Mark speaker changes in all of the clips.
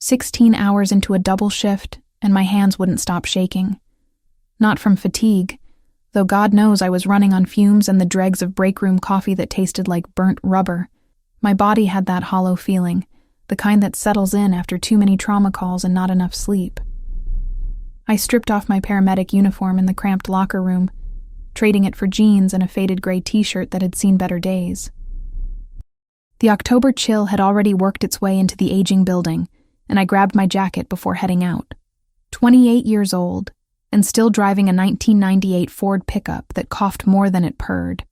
Speaker 1: 16 hours into a double shift, and my hands wouldn't stop shaking. Not from fatigue, though God knows I was running on fumes and the dregs of break room coffee that tasted like burnt rubber. My body had that hollow feeling, the kind that settles in after too many trauma calls and not enough sleep. I stripped off my paramedic uniform in the cramped locker room, trading it for jeans and a faded gray t-shirt that had seen better days. The October chill had already worked its way into the aging building, and I grabbed my jacket before heading out. 28 years old, and still driving a 1998 Ford pickup that coughed more than it purred.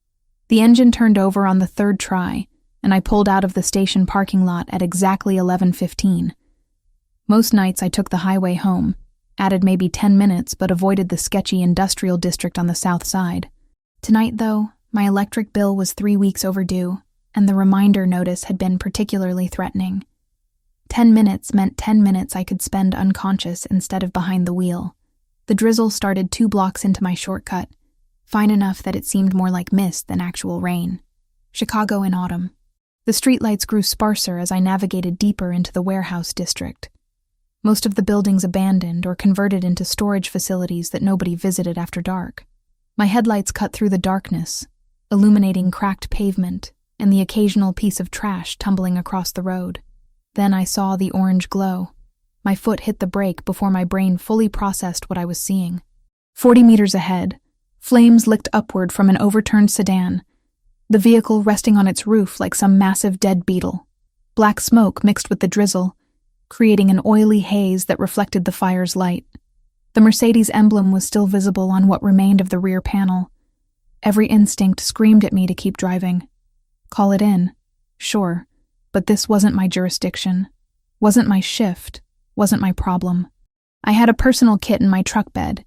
Speaker 1: The engine turned over on the third try, and I pulled out of the station parking lot at exactly 11:15. Most nights I took the highway home, added maybe 10 minutes but avoided the sketchy industrial district on the south side. Tonight, though, my electric bill was 3 weeks overdue, and the reminder notice had been particularly threatening. 10 minutes meant 10 minutes I could spend unconscious instead of behind the wheel. The drizzle started 2 blocks into my shortcut, fine enough that it seemed more like mist than actual rain. Chicago in autumn. The streetlights grew sparser as I navigated deeper into the warehouse district. Most of the buildings abandoned or converted into storage facilities that nobody visited after dark. My headlights cut through the darkness, illuminating cracked pavement and the occasional piece of trash tumbling across the road. Then I saw the orange glow. My foot hit the brake before my brain fully processed what I was seeing. 40 meters ahead, flames licked upward from an overturned sedan, the vehicle resting on its roof like some massive dead beetle. Black smoke mixed with the drizzle, creating an oily haze that reflected the fire's light. The Mercedes emblem was still visible on what remained of the rear panel. Every instinct screamed at me to keep driving. Call it in, sure, but this wasn't my jurisdiction, wasn't my shift, wasn't my problem. I had a personal kit in my truck bed.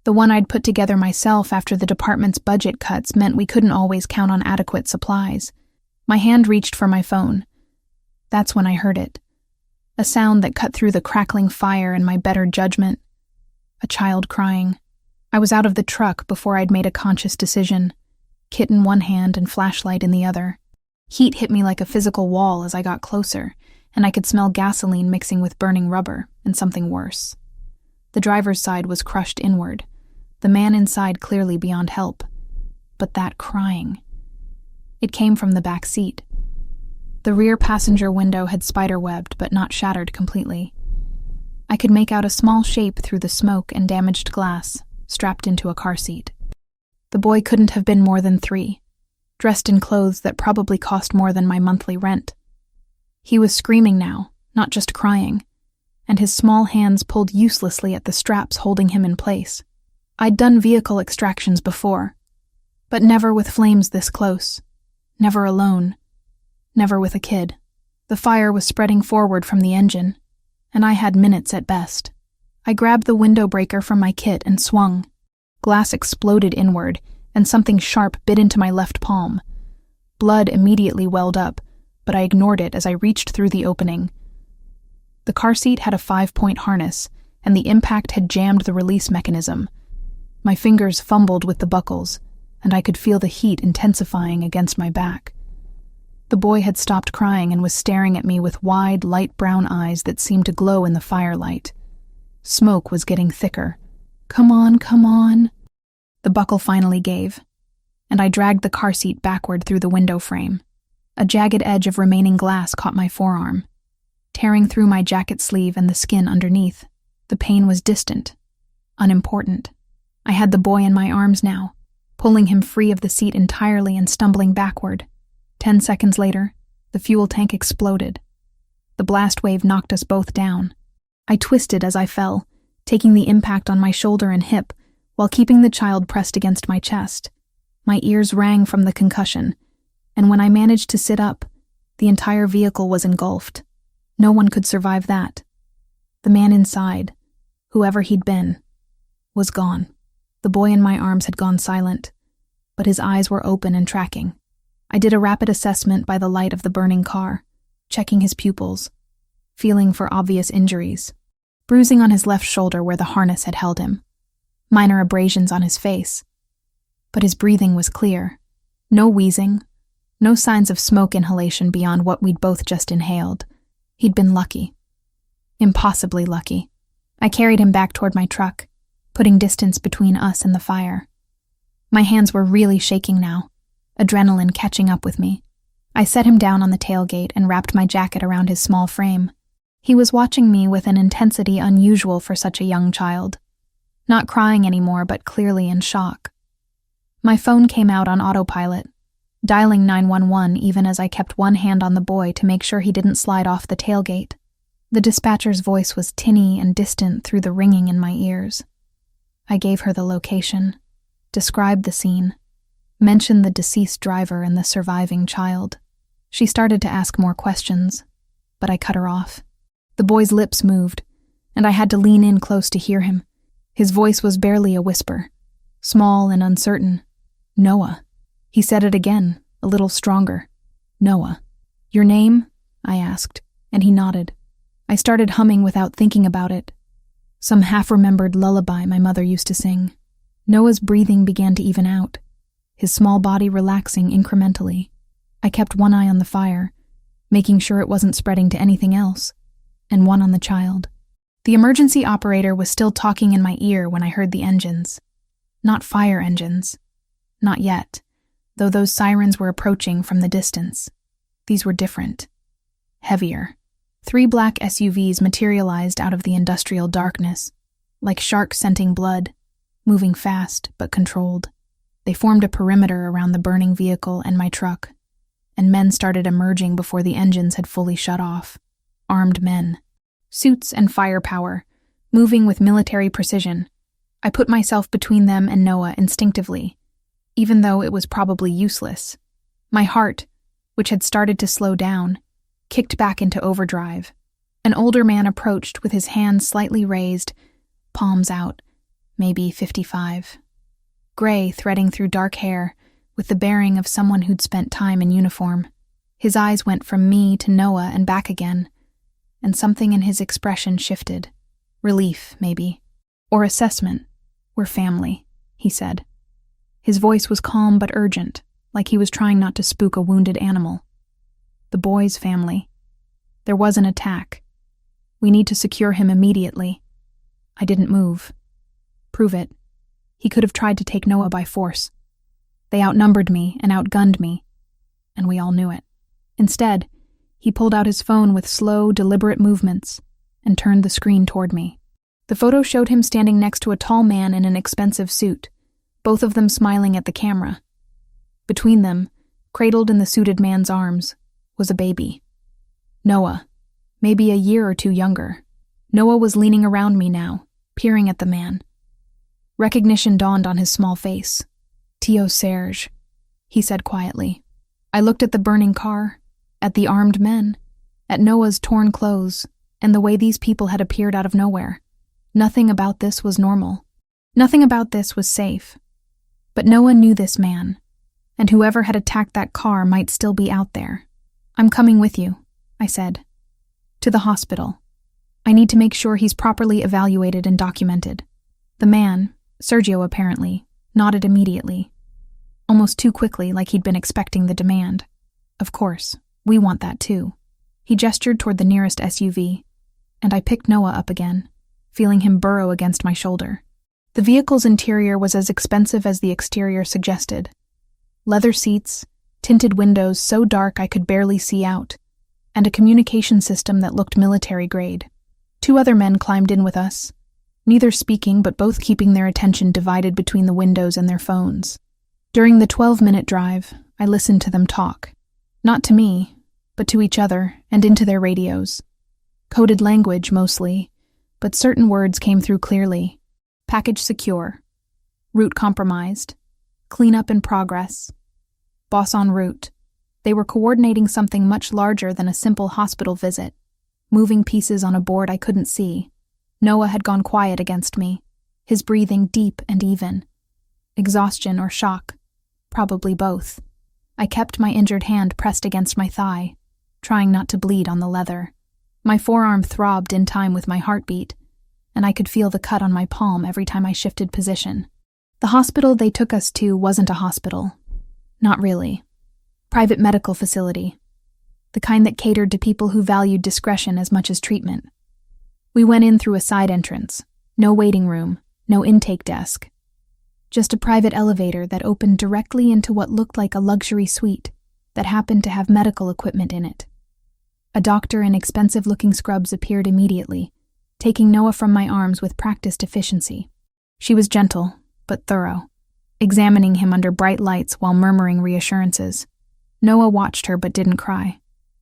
Speaker 1: The one I'd put together myself after the department's budget cuts meant we couldn't always count on adequate supplies. My hand reached for my phone. That's when I heard it. A sound that cut through the crackling fire and my better judgment. A child crying. I was out of the truck before I'd made a conscious decision. Kit in one hand and flashlight in the other. Heat hit me like a physical wall as I got closer, and I could smell gasoline mixing with burning rubber and something worse. The driver's side was crushed inward, the man inside clearly beyond help. But that crying. It came from the back seat. The rear passenger window had spiderwebbed but not shattered completely. I could make out a small shape through the smoke and damaged glass, strapped into a car seat. The boy couldn't have been more than 3, dressed in clothes that probably cost more than my monthly rent. He was screaming now, not just crying, and his small hands pulled uselessly at the straps holding him in place. I'd done vehicle extractions before, but never with flames this close, never alone, never with a kid. The fire was spreading forward from the engine, and I had minutes at best. I grabbed the window breaker from my kit and swung. Glass exploded inward, and something sharp bit into my left palm. Blood immediately welled up, but I ignored it as I reached through the opening. The car seat had a 5-point harness, and the impact had jammed the release mechanism. My fingers fumbled with the buckles, and I could feel the heat intensifying against my back. The boy had stopped crying and was staring at me with wide, light brown eyes that seemed to glow in the firelight. Smoke was getting thicker. Come on, come on. The buckle finally gave, and I dragged the car seat backward through the window frame. A jagged edge of remaining glass caught my forearm, tearing through my jacket sleeve and the skin underneath. The pain was distant, unimportant. I had the boy in my arms now, pulling him free of the seat entirely and stumbling backward. 10 seconds later, the fuel tank exploded. The blast wave knocked us both down. I twisted as I fell, taking the impact on my shoulder and hip, while keeping the child pressed against my chest. My ears rang from the concussion, and when I managed to sit up, the entire vehicle was engulfed. No one could survive that. The man inside, whoever he'd been, was gone. The boy in my arms had gone silent, but his eyes were open and tracking. I did a rapid assessment by the light of the burning car, checking his pupils, feeling for obvious injuries. Bruising on his left shoulder where the harness had held him. Minor abrasions on his face. But his breathing was clear. No wheezing, no signs of smoke inhalation beyond what we'd both just inhaled. He'd been lucky. Impossibly lucky. I carried him back toward my truck, putting distance between us and the fire. My hands were really shaking now, adrenaline catching up with me. I set him down on the tailgate and wrapped my jacket around his small frame. He was watching me with an intensity unusual for such a young child. Not crying anymore, but clearly in shock. My phone came out on autopilot, dialing 911 even as I kept one hand on the boy to make sure he didn't slide off the tailgate. The dispatcher's voice was tinny and distant through the ringing in my ears. I gave her the location, described the scene, mentioned the deceased driver and the surviving child. She started to ask more questions, but I cut her off. The boy's lips moved, and I had to lean in close to hear him. His voice was barely a whisper, small and uncertain. Noah. He said it again, a little stronger. Noah. Your name? I asked, and he nodded. I started humming without thinking about it. Some half-remembered lullaby my mother used to sing. Noah's breathing began to even out, his small body relaxing incrementally. I kept one eye on the fire, making sure it wasn't spreading to anything else, and one on the child. The emergency operator was still talking in my ear when I heard the engines. Not fire engines. Not yet, though those sirens were approaching from the distance. These were different. Heavier. 3 black SUVs materialized out of the industrial darkness, like sharks scenting blood, moving fast but controlled. They formed a perimeter around the burning vehicle and my truck, and men started emerging before the engines had fully shut off. Armed men. Suits and firepower, moving with military precision. I put myself between them and Noah instinctively, even though it was probably useless. My heart, which had started to slow down, kicked back into overdrive. An older man approached with his hands slightly raised, palms out, maybe 55. Gray threading through dark hair, with the bearing of someone who'd spent time in uniform. His eyes went from me to Noah and back again, and something in his expression shifted. Relief, maybe. Or assessment. We're family, he said. His voice was calm but urgent, like he was trying not to spook a wounded animal. The boy's family. There was an attack. We need to secure him immediately. I didn't move. Prove it. He could have tried to take Noah by force. They outnumbered me and outgunned me, and we all knew it. Instead, he pulled out his phone with slow, deliberate movements and turned the screen toward me. The photo showed him standing next to a tall man in an expensive suit, both of them smiling at the camera. Between them, cradled in the suited man's arms, was a baby. Noah, maybe a year or two younger. Noah was leaning around me now, peering at the man. Recognition dawned on his small face. Tio Serge, he said quietly. I looked at the burning car, at the armed men, at Noah's torn clothes, and the way these people had appeared out of nowhere. Nothing about this was normal. Nothing about this was safe. But Noah knew this man, and whoever had attacked that car might still be out there. I'm coming with you, I said. To the hospital. I need to make sure he's properly evaluated and documented. The man, Sergio apparently, nodded immediately. Almost too quickly, like he'd been expecting the demand. Of course, we want that too. He gestured toward the nearest SUV, and I picked Noah up again, feeling him burrow against my shoulder. The vehicle's interior was as expensive as the exterior suggested. Leather seats, tinted windows so dark I could barely see out, and a communication system that looked military-grade. 2 other men climbed in with us, neither speaking but both keeping their attention divided between the windows and their phones. During the 12-minute drive, I listened to them talk. Not to me, but to each other and into their radios. Coded language, mostly, but certain words came through clearly. Package secure. Route compromised. Cleanup in progress. Boss en route. They were coordinating something much larger than a simple hospital visit, moving pieces on a board I couldn't see. Noah had gone quiet against me, his breathing deep and even. Exhaustion or shock. Probably both. I kept my injured hand pressed against my thigh, trying not to bleed on the leather. My forearm throbbed in time with my heartbeat, and I could feel the cut on my palm every time I shifted position. The hospital they took us to wasn't a hospital. Not really. Private medical facility. The kind that catered to people who valued discretion as much as treatment. We went in through a side entrance. No waiting room, no intake desk. Just a private elevator that opened directly into what looked like a luxury suite that happened to have medical equipment in it. A doctor in expensive-looking scrubs appeared immediately, taking Noah from my arms with practiced efficiency. She was gentle, but thorough, examining him under bright lights while murmuring reassurances. Noah watched her but didn't cry,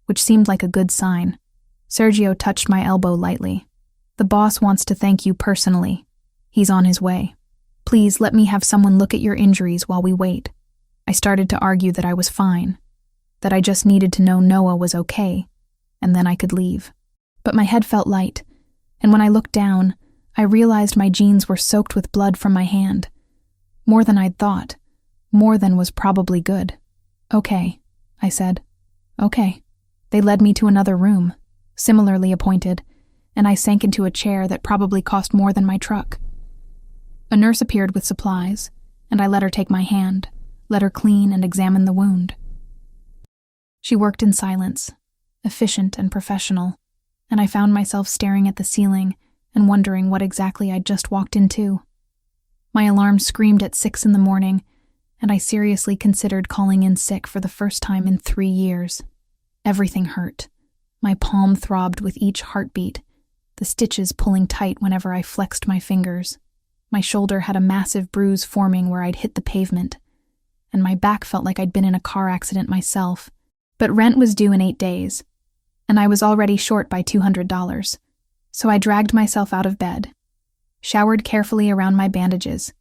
Speaker 1: which seemed like a good sign. Sergio touched my elbow lightly. "The boss wants to thank you personally. He's on his way. Please let me have someone look at your injuries while we wait." I started to argue that I was fine, that I just needed to know Noah was okay, and then I could leave. But my head felt light, and when I looked down, I realized my jeans were soaked with blood from my hand. More than I'd thought. More than was probably good. "Okay," I said. "Okay." They led me to another room, similarly appointed, and I sank into a chair that probably cost more than my truck. A nurse appeared with supplies, and I let her take my hand, let her clean and examine the wound. She worked in silence, efficient and professional, and I found myself staring at the ceiling and wondering what exactly I'd just walked into. My alarm screamed at 6 a.m, and I seriously considered calling in sick for the first time in 3 years. Everything hurt. My palm throbbed with each heartbeat, the stitches pulling tight whenever I flexed my fingers. My shoulder had a massive bruise forming where I'd hit the pavement, and my back felt like I'd been in a car accident myself. But rent was due in 8 days, and I was already short by $200, so I dragged myself out of bed, showered carefully around my bandages,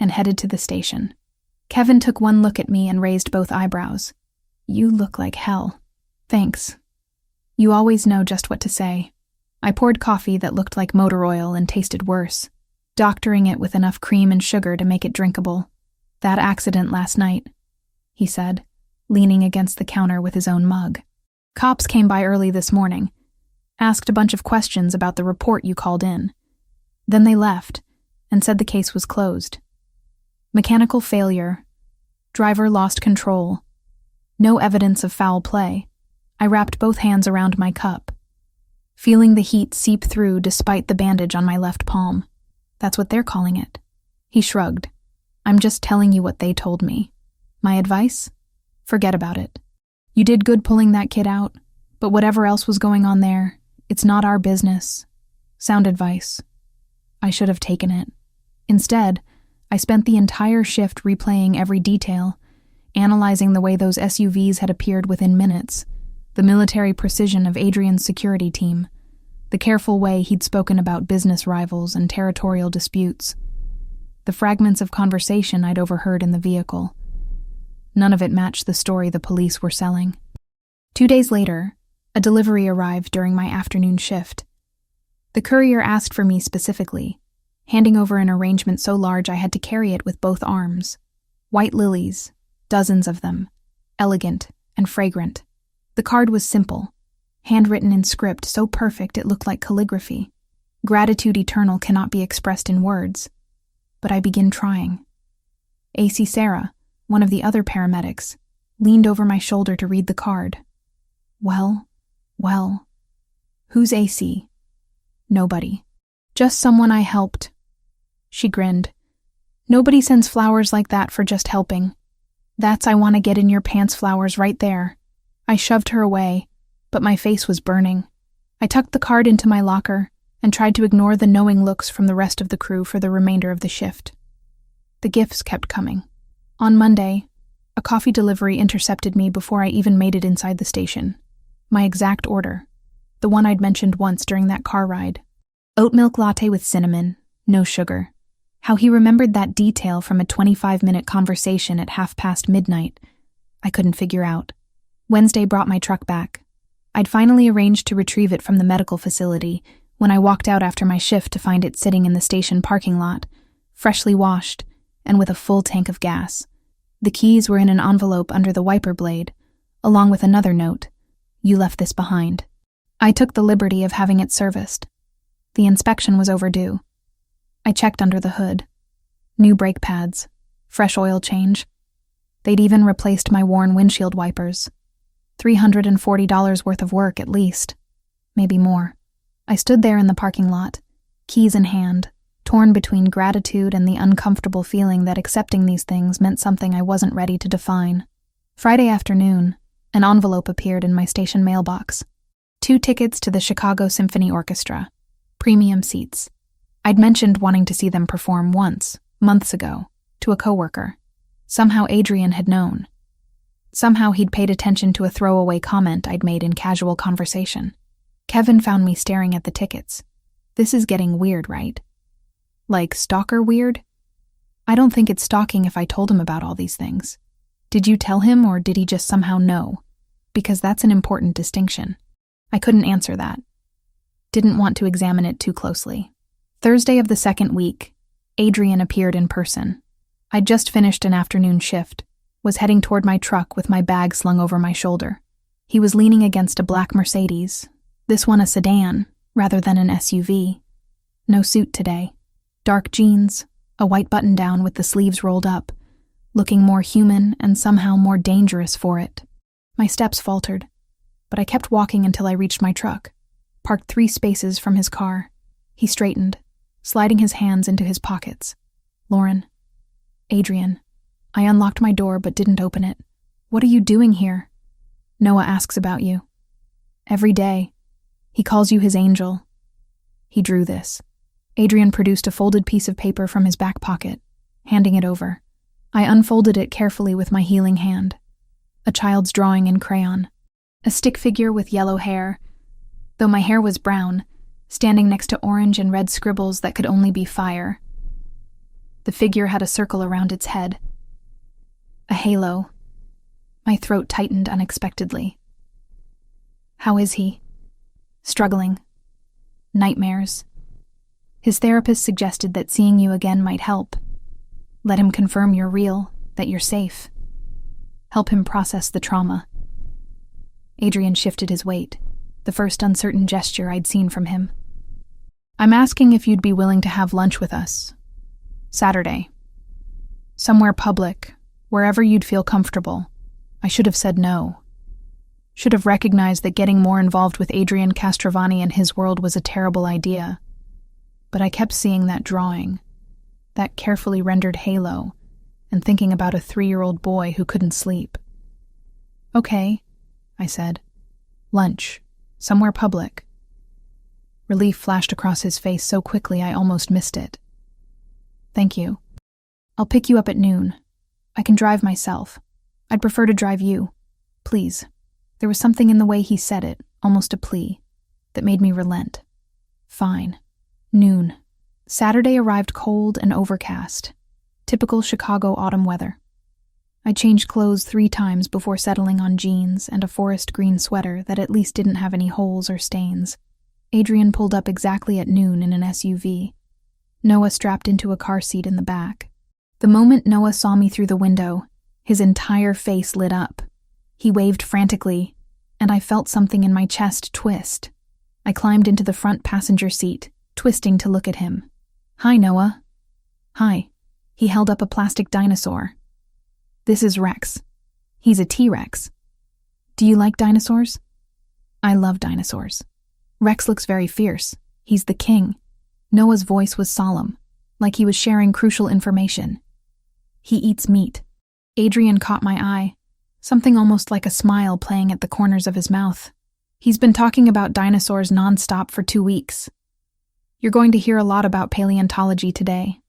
Speaker 1: and headed to the station. Kevin took one look at me and raised both eyebrows. "You look like hell." "Thanks. You always know just what to say." I poured coffee that looked like motor oil and tasted worse, doctoring it with enough cream and sugar to make it drinkable. "That accident last night," he said, leaning against the counter with his own mug. "Cops came by early this morning, asked a bunch of questions about the report you called in. Then they left and said the case was closed. Mechanical failure. Driver lost control. No evidence of foul play." I wrapped both hands around my cup, feeling the heat seep through despite the bandage on my left palm. "That's what they're calling it." He shrugged. "I'm just telling you what they told me. My advice? Forget about it. You did good pulling that kid out, but whatever else was going on there, it's not our business." Sound advice. I should have taken it. Instead, I spent the entire shift replaying every detail, analyzing the way those SUVs had appeared within minutes, the military precision of Adrian's security team, the careful way he'd spoken about business rivals and territorial disputes, the fragments of conversation I'd overheard in the vehicle. None of it matched the story the police were selling. 2 days later, a delivery arrived during my afternoon shift. The courier asked for me specifically, handing over an arrangement so large I had to carry it with both arms. White lilies, dozens of them, elegant and fragrant. The card was simple, handwritten in script so perfect it looked like calligraphy. Gratitude eternal cannot be expressed in words, but I begin trying. AC Sarah, one of the other paramedics, leaned over my shoulder to read the card. Well, who's AC? Nobody. Just someone I helped. She grinned. Nobody sends flowers like that for just helping. That's I want to get in your pants flowers right there. I shoved her away, but my face was burning. I tucked the card into my locker and tried to ignore the knowing looks from the rest of the crew for the remainder of the shift. The gifts kept coming. On Monday, a coffee delivery intercepted me before I even made it inside the station. My exact order, the one I'd mentioned once during that car ride. Oat milk latte with cinnamon, no sugar. How he remembered that detail from a 25-minute conversation at midnight, I couldn't figure out. Wednesday brought my truck back. I'd finally arranged to retrieve it from the medical facility when I walked out after my shift to find it sitting in the station parking lot, freshly washed and with a full tank of gas. The keys were in an envelope under the wiper blade, along with another note. You left this behind. I took the liberty of having it serviced. The inspection was overdue. I checked under the hood. New brake pads, fresh oil change. They'd even replaced my worn windshield wipers. $340 worth of work at least, maybe more. I stood there in the parking lot, keys in hand, torn between gratitude and the uncomfortable feeling that accepting these things meant something I wasn't ready to define. Friday afternoon, an envelope appeared in my station mailbox. 2 tickets to the Chicago Symphony Orchestra. Premium seats. I'd mentioned wanting to see them perform once, months ago, to a coworker. Somehow Adrian had known. Somehow he'd paid attention to a throwaway comment I'd made in casual conversation. Kevin found me staring at the tickets. This is getting weird, right? Like stalker weird? I don't think it's stalking if I told him about all these things. Did you tell him, or did he just somehow know? Because that's an important distinction. I couldn't answer that. Didn't want to examine it too closely. Thursday of the second week, Adrian appeared in person. I'd just finished an afternoon shift, was heading toward my truck with my bag slung over my shoulder. He was leaning against a black Mercedes, this one a sedan, rather than an SUV. No suit today. Dark jeans, a white button-down with the sleeves rolled up, looking more human and somehow more dangerous for it. My steps faltered, but I kept walking until I reached my truck, parked 3 spaces from his car. He straightened, sliding his hands into his pockets. Lauren. Adrian. I unlocked my door but didn't open it. What are you doing here? Noah asks about you. Every day. He calls you his angel. He drew this. Adrian produced a folded piece of paper from his back pocket, handing it over. I unfolded it carefully with my healing hand. A child's drawing in crayon. A stick figure with yellow hair, though my hair was brown, standing next to orange and red scribbles that could only be fire. The figure had a circle around its head. A halo. My throat tightened unexpectedly. How is he? Struggling. Nightmares. His therapist suggested that seeing you again might help. Let him confirm you're real, that you're safe. Help him process the trauma. Adrian shifted his weight, the first uncertain gesture I'd seen from him. I'm asking if you'd be willing to have lunch with us. Saturday. Somewhere public, wherever you'd feel comfortable. I should have said no. Should have recognized that getting more involved with Adrian Castrovani and his world was a terrible idea. But I kept seeing that drawing, that carefully rendered halo, and thinking about a 3-year-old boy who couldn't sleep. Okay, I said. Lunch. Somewhere public. Relief flashed across his face so quickly I almost missed it. Thank you. I'll pick you up at noon. I can drive myself. I'd prefer to drive you. Please. There was something in the way he said it, almost a plea, that made me relent. Fine. Noon. Saturday arrived cold and overcast. Typical Chicago autumn weather. I changed clothes 3 times before settling on jeans and a forest green sweater that at least didn't have any holes or stains. Adrian pulled up exactly at noon in an SUV. Noah strapped into a car seat in the back. The moment Noah saw me through the window, his entire face lit up. He waved frantically, and I felt something in my chest twist. I climbed into the front passenger seat, twisting to look at him. Hi, Noah. Hi. He held up a plastic dinosaur. This is Rex. He's a T-Rex. Do you like dinosaurs? I love dinosaurs. Rex looks very fierce. He's the king. Noah's voice was solemn, like he was sharing crucial information. He eats meat. Adrian caught my eye, something almost like a smile playing at the corners of his mouth. He's been talking about dinosaurs nonstop for 2 weeks. You're going to hear a lot about paleontology today.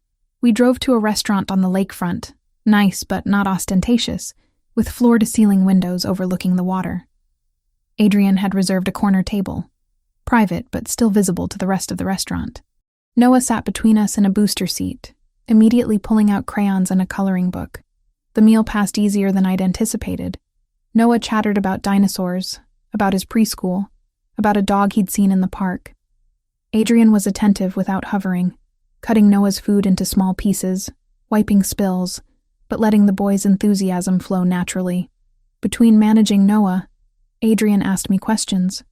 Speaker 1: We drove to a restaurant on the lakefront, nice but not ostentatious, with floor-to-ceiling windows overlooking the water. Adrian had reserved a corner table, private but still visible to the rest of the restaurant. Noah sat between us in a booster seat, immediately pulling out crayons and a coloring book. The meal passed easier than I'd anticipated. Noah chattered about dinosaurs, about his preschool, about a dog he'd seen in the park. Adrian was attentive without hovering, cutting Noah's food into small pieces, wiping spills, but letting the boy's enthusiasm flow naturally. Between managing Noah, Adrian asked me questions.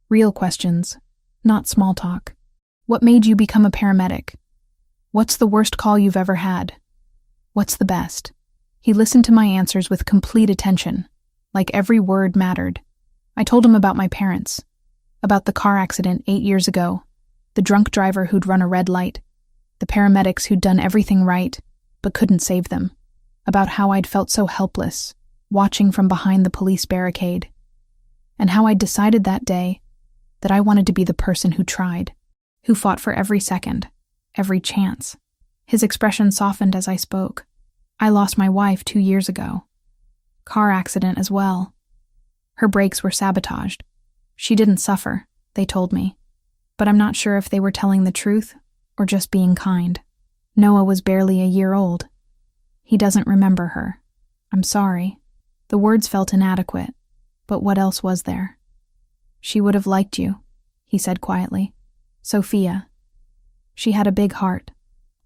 Speaker 1: Real questions, not small talk. What made you become a paramedic? What's the worst call you've ever had? What's the best? He listened to my answers with complete attention, like every word mattered. I told him about my parents. About the car accident 8 years ago, the drunk driver who'd run a red light, the paramedics who'd done everything right, but couldn't save them. About how I'd felt so helpless, watching from behind the police barricade, and how I'd decided that day that I wanted to be the person who tried, who fought for every second, every chance. His expression softened as I spoke. I lost my wife 2 years ago. Car accident as well. Her brakes were sabotaged. She didn't suffer, they told me, but I'm not sure if they were telling the truth or just being kind. Noah was barely a year old. He doesn't remember her. I'm sorry. The words felt inadequate, but what else was there? She would have liked you, he said quietly. Sophia. She had a big heart,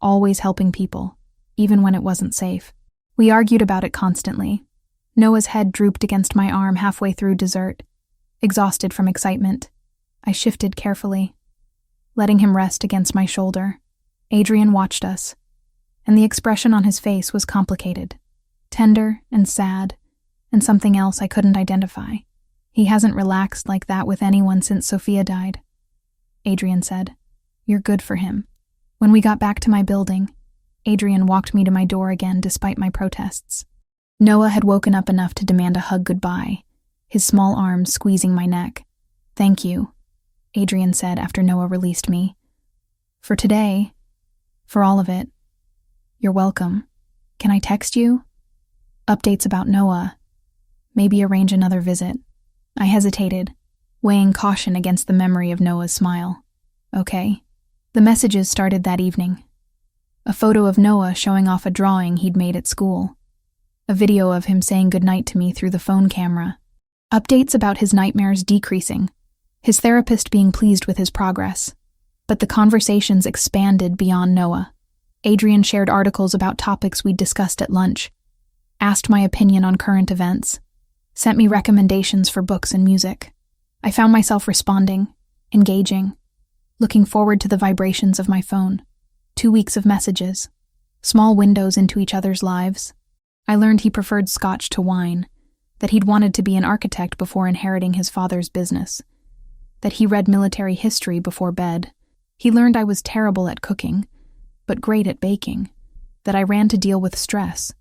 Speaker 1: always helping people, even when it wasn't safe. We argued about it constantly. Noah's head drooped against my arm halfway through dessert. Exhausted from excitement, I shifted carefully, letting him rest against my shoulder. Adrian watched us, and the expression on his face was complicated, tender and sad, and something else I couldn't identify. He hasn't relaxed like that with anyone since Sophia died, Adrian said. You're good for him. When we got back to my building, Adrian walked me to my door again despite my protests. Noah had woken up enough to demand a hug goodbye, his small arms squeezing my neck. Thank you, Adrian said after Noah released me. For today, for all of it. You're welcome. Can I text you? Updates about Noah. Maybe arrange another visit. I hesitated, weighing caution against the memory of Noah's smile. Okay. The messages started that evening. A photo of Noah showing off a drawing he'd made at school. A video of him saying goodnight to me through the phone camera. Updates about his nightmares decreasing, his therapist being pleased with his progress. But the conversations expanded beyond Noah. Adrian shared articles about topics we'd discussed at lunch, asked my opinion on current events, sent me recommendations for books and music. I found myself responding, engaging, looking forward to the vibrations of my phone. 2 weeks of messages, small windows into each other's lives. I learned he preferred scotch to wine, that he'd wanted to be an architect before inheriting his father's business, that he read military history before bed. He learned I was terrible at cooking, but great at baking, that I ran to deal with stress,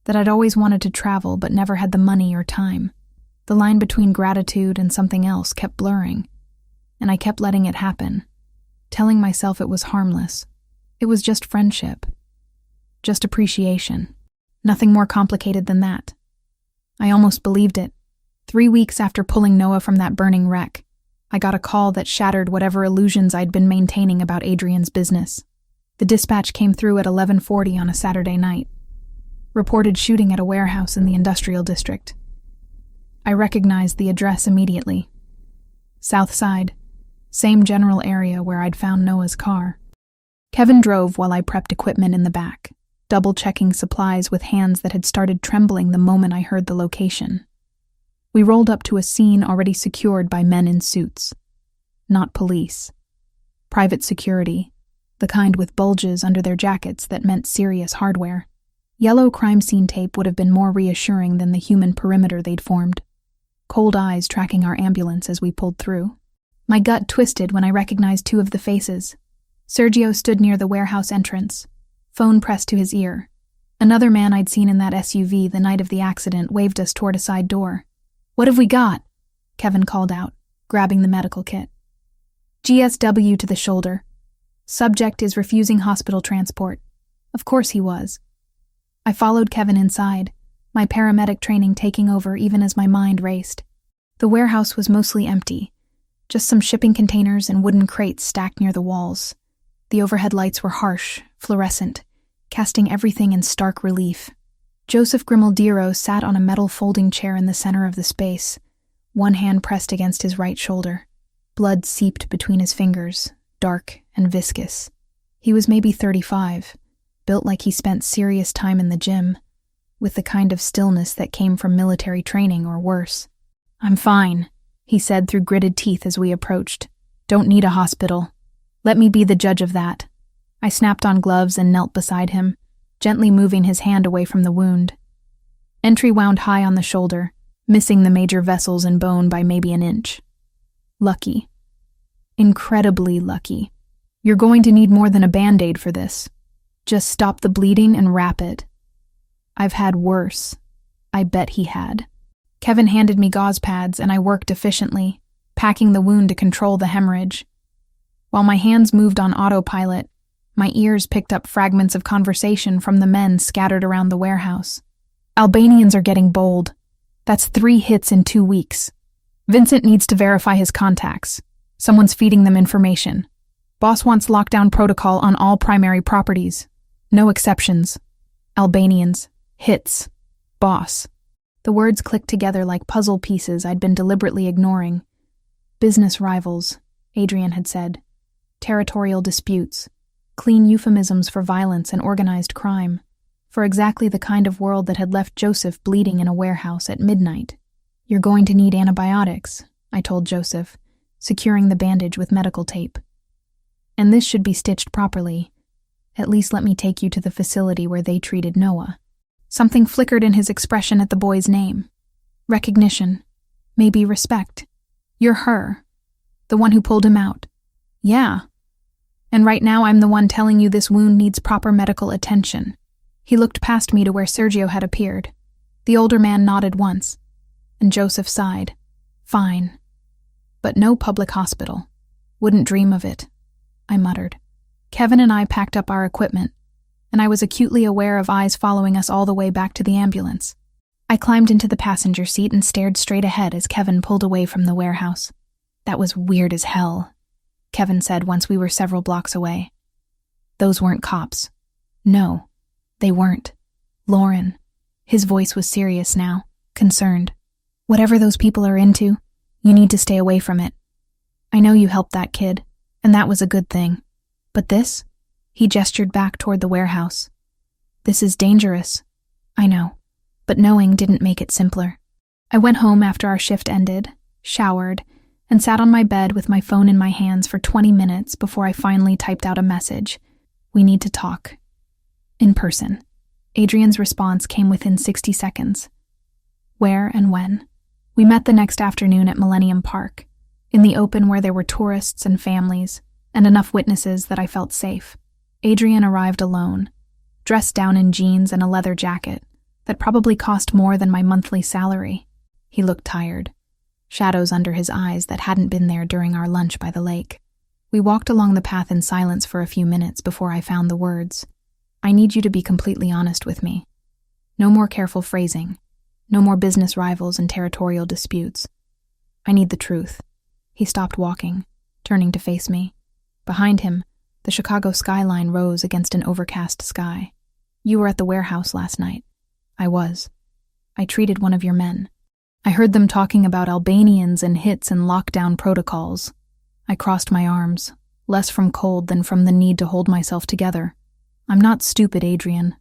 Speaker 1: that I'd always wanted to travel but never had the money or time. The line between gratitude and something else kept blurring, and I kept letting it happen, telling myself it was harmless. It was just friendship, just appreciation. Nothing more complicated than that. I almost believed it. 3 weeks after pulling Noah from that burning wreck, I got a call that shattered whatever illusions I'd been maintaining about Adrian's business. The dispatch came through at 11:40 on a Saturday night. Reported shooting at a warehouse in the industrial district. I recognized the address immediately. South Side, same general area where I'd found Noah's car. Kevin drove while I prepped equipment in the back, double-checking supplies with hands that had started trembling the moment I heard the location. We rolled up to a scene already secured by men in suits. Not police. Private security, the kind with bulges under their jackets that meant serious hardware. Yellow crime scene tape would have been more reassuring than the human perimeter they'd formed. Cold eyes tracking our ambulance as we pulled through. My gut twisted when I recognized 2 of the faces. Sergio stood near the warehouse entrance, phone pressed to his ear. Another man I'd seen in that SUV the night of the accident waved us toward a side door. What have we got? Kevin called out, grabbing the medical kit. GSW to the shoulder. Subject is refusing hospital transport. Of course he was. I followed Kevin inside, my paramedic training taking over even as my mind raced. The warehouse was mostly empty, just some shipping containers and wooden crates stacked near the walls. The overhead lights were harsh, fluorescent, casting everything in stark relief. Joseph Grimaldiro sat on a metal folding chair in the center of the space, one hand pressed against his right shoulder. Blood seeped between his fingers, dark and viscous. He was maybe 35, built like he spent serious time in the gym, with the kind of stillness that came from military training or worse. I'm fine, he said through gritted teeth as we approached. Don't need a hospital. Let me be the judge of that. I snapped on gloves and knelt beside him, gently moving his hand away from the wound. Entry wound high on the shoulder, missing the major vessels and bone by maybe an inch. Lucky. Incredibly lucky. You're going to need more than a Band-Aid for this. Just stop the bleeding and wrap it. I've had worse. I bet he had. Kevin handed me gauze pads and I worked efficiently, packing the wound to control the hemorrhage. While my hands moved on autopilot, my ears picked up fragments of conversation from the men scattered around the warehouse. Albanians are getting bold. That's 3 hits in 2 weeks. Vincent needs to verify his contacts. Someone's feeding them information. Boss wants lockdown protocol on all primary properties. No exceptions. Albanians. Hits. Boss. The words clicked together like puzzle pieces I'd been deliberately ignoring. Business rivals, Adrian had said. Territorial disputes. Clean euphemisms for violence and organized crime. For exactly the kind of world that had left Joseph bleeding in a warehouse at midnight. You're going to need antibiotics, I told Joseph, securing the bandage with medical tape. And this should be stitched properly. At least let me take you to the facility where they treated Noah. Something flickered in his expression at the boy's name. Recognition. Maybe respect. You're her. The one who pulled him out. Yeah. And right now I'm the one telling you this wound needs proper medical attention. He looked past me to where Sergio had appeared. The older man nodded once, and Joseph sighed. Fine. But no public hospital. Wouldn't dream of it, I muttered. Kevin and I packed up our equipment, and I was acutely aware of eyes following us all the way back to the ambulance. I climbed into the passenger seat and stared straight ahead as Kevin pulled away from the warehouse. That was weird as hell, Kevin said once we were several blocks away. Those weren't cops. No, they weren't. Lauren. His voice was serious now, concerned. Whatever those people are into, you need to stay away from it. I know you helped that kid, and that was a good thing. But this? He gestured back toward the warehouse. This is dangerous. I know, but knowing didn't make it simpler. I went home after our shift ended, showered, and sat on my bed with my phone in my hands for 20 minutes before I finally typed out a message. We need to talk. In person. Adrian's response came within 60 seconds. Where and when? We met the next afternoon at Millennium Park, in the open where there were tourists and families, and enough witnesses that I felt safe. Adrian arrived alone, dressed down in jeans and a leather jacket that probably cost more than my monthly salary. He looked tired, shadows under his eyes that hadn't been there during our lunch by the lake. We walked along the path in silence for a few minutes before I found the words. I need you to be completely honest with me. No more careful phrasing. No more business rivals and territorial disputes. I need the truth. He stopped walking, turning to face me. Behind him, the Chicago skyline rose against an overcast sky. You were at the warehouse last night. I was. I treated one of your men. I heard them talking about Albanians and hits and lockdown protocols. I crossed my arms, less from cold than from the need to hold myself together. I'm not stupid, Adrian.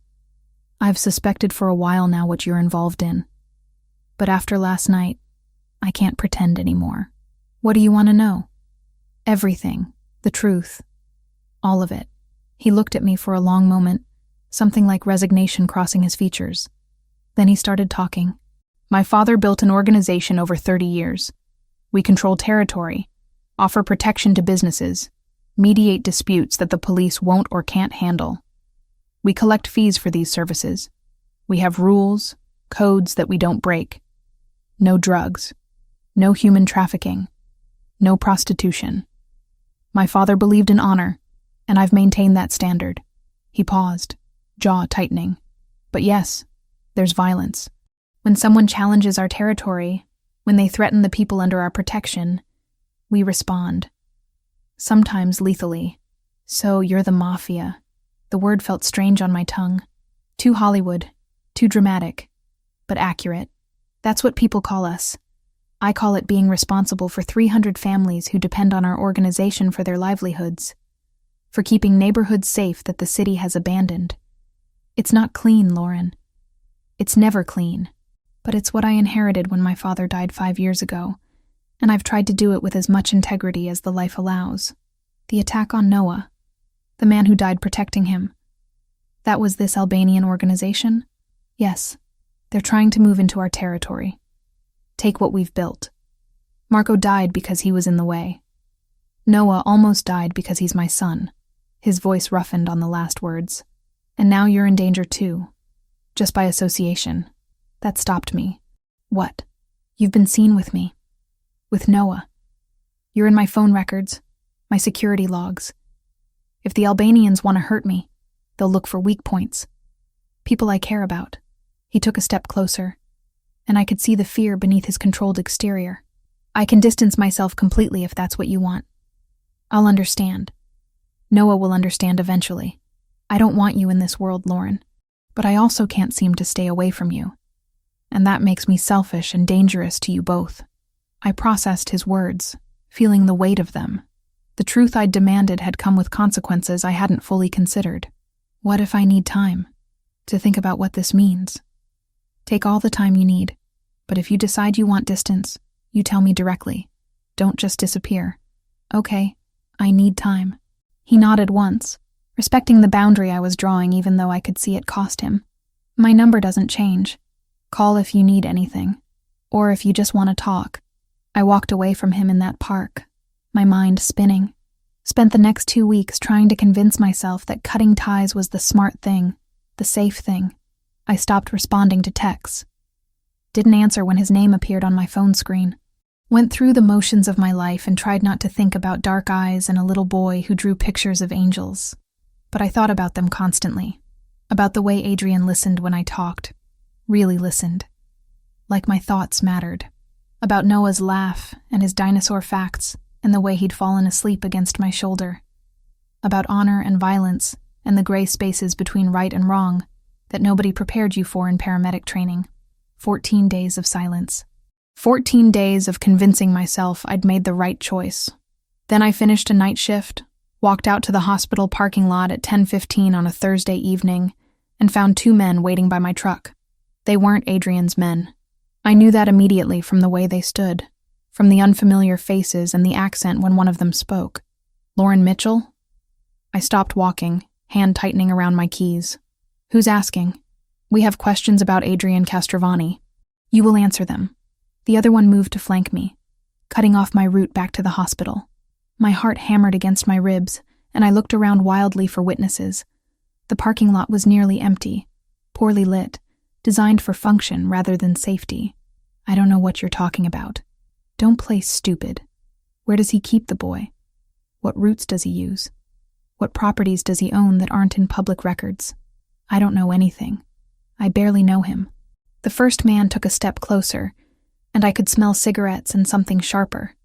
Speaker 1: I've suspected for a while now what you're involved in. But after last night, I can't pretend anymore. What do you want to know? Everything. The truth. All of it. He looked at me for a long moment, something like resignation crossing his features. Then he started talking. My father built an organization over 30 years. We control territory, offer protection to businesses, mediate disputes that the police won't or can't handle. We collect fees for these services. We have rules, codes that we don't break. No drugs. No human trafficking. No prostitution. My father believed in honor, and I've maintained that standard. He paused, jaw tightening. But yes, there's violence. When someone challenges our territory, when they threaten the people under our protection, we respond. Sometimes lethally. So you're the Mafia. The word felt strange on my tongue. Too Hollywood, too dramatic, but accurate. That's what people call us. I call it being responsible for 300 families who depend on our organization for their livelihoods, for keeping neighborhoods safe that the city has abandoned. It's not clean, Lauren. It's never clean, but it's what I inherited when my father died 5 years ago, and I've tried to do it with as much integrity as the life allows. The attack on Noah, the man who died protecting him, that was this Albanian organization? Yes, they're trying to move into our territory. Take what we've built. Marco died because he was in the way. Noah almost died because he's my son. His voice roughened on the last words. And now you're in danger too. Just by association. That stopped me. What? You've been seen with me. With Noah. You're in my phone records, my security logs. If the Albanians want to hurt me, they'll look for weak points. People I care about. He took a step closer, and I could see the fear beneath his controlled exterior. I can distance myself completely if that's what you want. I'll understand. Noah will understand eventually. I don't want you in this world, Lauren. But I also can't seem to stay away from you. And that makes me selfish and dangerous to you both. I processed his words, feeling the weight of them. The truth I'd demanded had come with consequences I hadn't fully considered. What if I need time to think about what this means? Take all the time you need, but if you decide you want distance, you tell me directly. Don't just disappear. Okay, I need time. He nodded once, respecting the boundary I was drawing even though I could see it cost him. My number doesn't change. Call if you need anything, or if you just want to talk. I walked away from him in that park, my mind spinning. Spent the next 2 weeks trying to convince myself that cutting ties was the smart thing, the safe thing. I stopped responding to texts. Didn't answer when his name appeared on my phone screen. Went through the motions of my life and tried not to think about dark eyes and a little boy who drew pictures of angels. But I thought about them constantly. About the way Adrian listened when I talked. Really listened. Like my thoughts mattered. About Noah's laugh and his dinosaur facts and the way he'd fallen asleep against my shoulder. About honor and violence and the gray spaces between right and wrong that nobody prepared you for in paramedic training. 14 days of silence. 14 days of convincing myself I'd made the right choice. Then I finished a night shift, walked out to the hospital parking lot at 10:15 on a Thursday evening, and found 2 men waiting by my truck. They weren't Adrian's men. I knew that immediately from the way they stood, from the unfamiliar faces and the accent when one of them spoke. Lauren Mitchell? I stopped walking, hand tightening around my keys. Who's asking? We have questions about Adrian Castrovani. You will answer them. The other one moved to flank me, cutting off my route back to the hospital. My heart hammered against my ribs, and I looked around wildly for witnesses. The parking lot was nearly empty, poorly lit, designed for function rather than safety. I don't know what you're talking about. Don't play stupid. Where does he keep the boy? What routes does he use? What properties does he own that aren't in public records? I don't know anything. I barely know him. The first man took a step closer, and I could smell cigarettes and something sharper.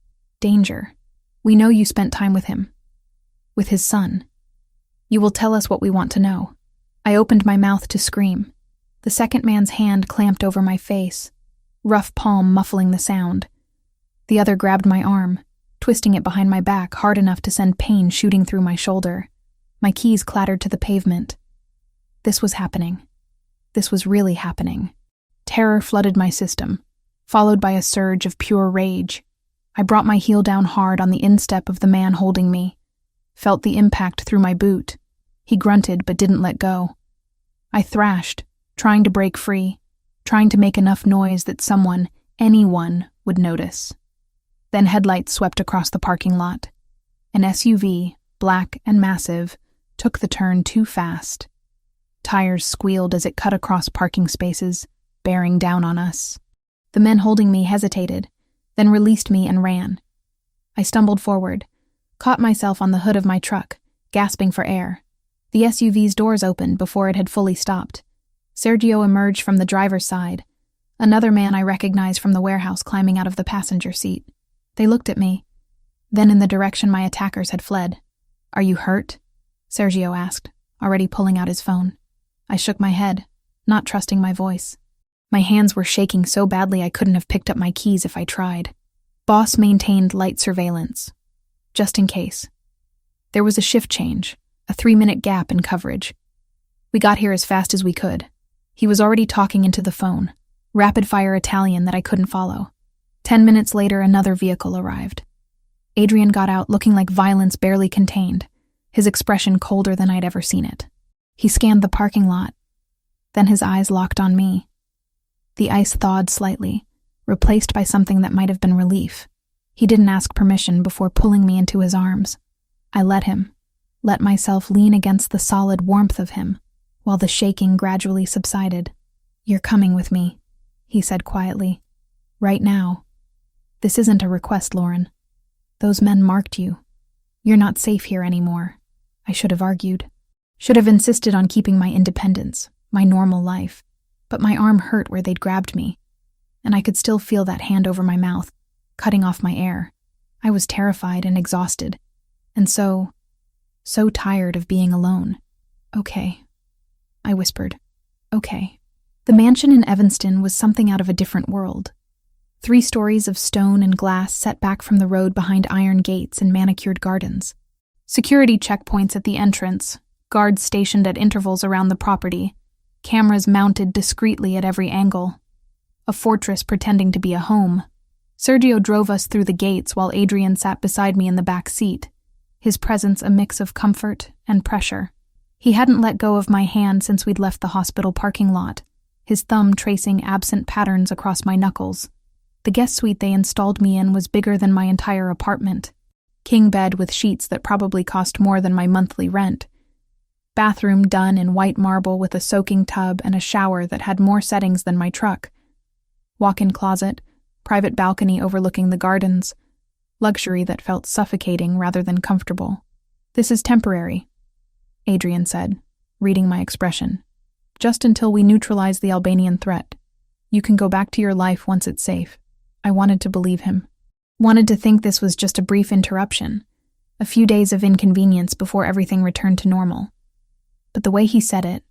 Speaker 1: Danger. We know you spent time with him. With his son. You will tell us what we want to know. I opened my mouth to scream. The second man's hand clamped over my face, rough palm muffling the sound. The other grabbed my arm, twisting it behind my back hard enough to send pain shooting through my shoulder. My keys clattered to the pavement. This was happening. This was really happening. Terror flooded my system, followed by a surge of pure rage. I brought my heel down hard on the instep of the man holding me, felt the impact through my boot. He grunted but didn't let go. I thrashed, trying to break free, trying to make enough noise that someone, anyone, would notice. Then headlights swept across the parking lot. An SUV, black and massive, took the turn too fast. Tires squealed as it cut across parking spaces, bearing down on us. The men holding me hesitated, then released me and ran. I stumbled forward, caught myself on the hood of my truck, gasping for air. The SUV's doors opened before it had fully stopped. Sergio emerged from the driver's side, another man I recognized from the warehouse climbing out of the passenger seat. They looked at me, then in the direction my attackers had fled. "Are you hurt?" Sergio asked, already pulling out his phone. I shook my head, not trusting my voice. My hands were shaking so badly I couldn't have picked up my keys if I tried. Boss maintained light surveillance, just in case. There was a shift change, a 3-minute gap in coverage. We got here as fast as we could. He was already talking into the phone, rapid-fire Italian that I couldn't follow. 10 minutes later, another vehicle arrived. Adrian got out looking like violence barely contained, his expression colder than I'd ever seen it. He scanned the parking lot. Then his eyes locked on me. The ice thawed slightly, replaced by something that might have been relief. He didn't ask permission before pulling me into his arms. I let him, let myself lean against the solid warmth of him, while the shaking gradually subsided. "You're coming with me," he said quietly. "Right now. This isn't a request, Lauren. Those men marked you. You're not safe here anymore." I should have argued. Should have insisted on keeping my independence, my normal life. But my arm hurt where they'd grabbed me, and I could still feel that hand over my mouth, cutting off my air. I was terrified and exhausted, and so tired of being alone. "Okay," I whispered. "Okay." The mansion in Evanston was something out of a different world. 3 stories of stone and glass set back from the road behind iron gates and manicured gardens. Security checkpoints at the entrance, guards stationed at intervals around the property, cameras mounted discreetly at every angle. A fortress pretending to be a home. Sergio drove us through the gates while Adrian sat beside me in the back seat, his presence a mix of comfort and pressure. He hadn't let go of my hand since we'd left the hospital parking lot, his thumb tracing absent patterns across my knuckles. The guest suite they installed me in was bigger than my entire apartment. King bed with sheets that probably cost more than my monthly rent. Bathroom done in white marble with a soaking tub and a shower that had more settings than my truck. Walk-in closet, private balcony overlooking the gardens. Luxury that felt suffocating rather than comfortable. "This is temporary," Adrian said, reading my expression. "Just until we neutralize the Albanian threat. You can go back to your life once it's safe." I wanted to believe him. Wanted to think this was just a brief interruption, a few days of inconvenience before everything returned to normal. But the way he said it,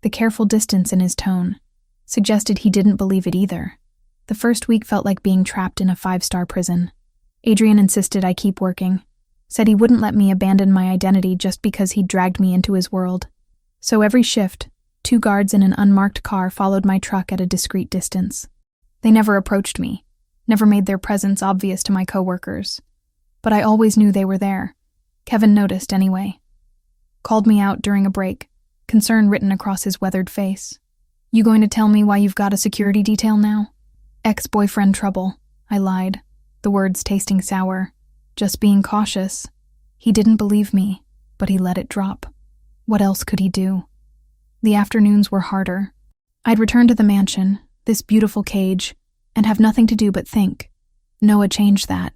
Speaker 1: the careful distance in his tone, suggested he didn't believe it either. The first week felt like being trapped in a 5-star prison. Adrian insisted I keep working, said he wouldn't let me abandon my identity just because he'd dragged me into his world. So every shift, 2 guards in an unmarked car followed my truck at a discreet distance. They never approached me, never made their presence obvious to my coworkers. But I always knew they were there. Kevin noticed anyway. Called me out during a break, concern written across his weathered face. "You going to tell me why you've got a security detail now?" "Ex-boyfriend trouble," I lied, the words tasting sour. "Just being cautious." He didn't believe me, but he let it drop. What else could he do? The afternoons were harder. I'd return to the mansion, this beautiful cage, and have nothing to do but think. Noah changed that.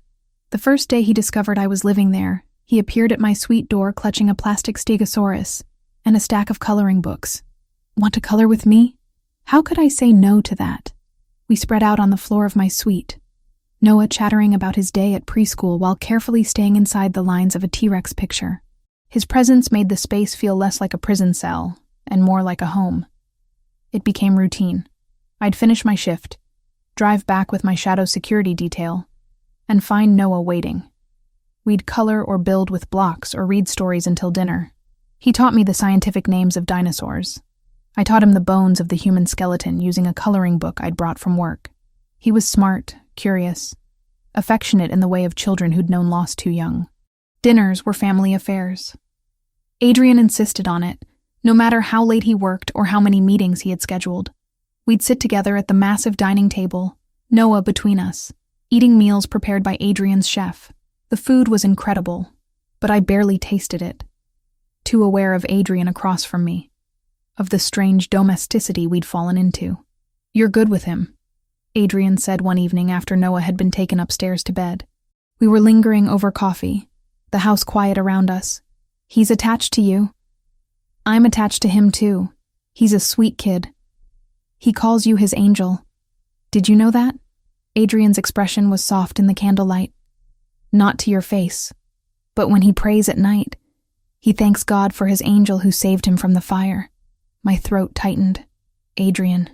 Speaker 1: The first day he discovered I was living there, he appeared at my suite door clutching a plastic stegosaurus and a stack of coloring books. Want to color with me? How could I say no to that? We spread out on the floor of my suite, Noah chattering about his day at preschool while carefully staying inside the lines of a T-Rex picture. His presence made the space feel less like a prison cell and more like a home. It became routine. I'd finish my shift, drive back with my shadow security detail, and find Noah waiting. We'd color or build with blocks or read stories until dinner. He taught me the scientific names of dinosaurs. I taught him the bones of the human skeleton using a coloring book I'd brought from work. He was smart, curious, affectionate in the way of children who'd known loss too young. Dinners were family affairs. Adrian insisted on it, no matter how late he worked or how many meetings he had scheduled. We'd sit together at the massive dining table, Noah between us, eating meals prepared by Adrian's chef. The food was incredible, but I barely tasted it. Too aware of Adrian across from me, of the strange domesticity we'd fallen into. "You're good with him," Adrian said one evening after Noah had been taken upstairs to bed. We were lingering over coffee, the house quiet around us. "He's attached to you." "I'm attached to him too. He's a sweet kid. He calls you his angel. Did you know that?" Adrian's expression was soft in the candlelight. "Not to your face, but when he prays at night, he thanks God for his angel who saved him from the fire." My throat tightened. "Adrian,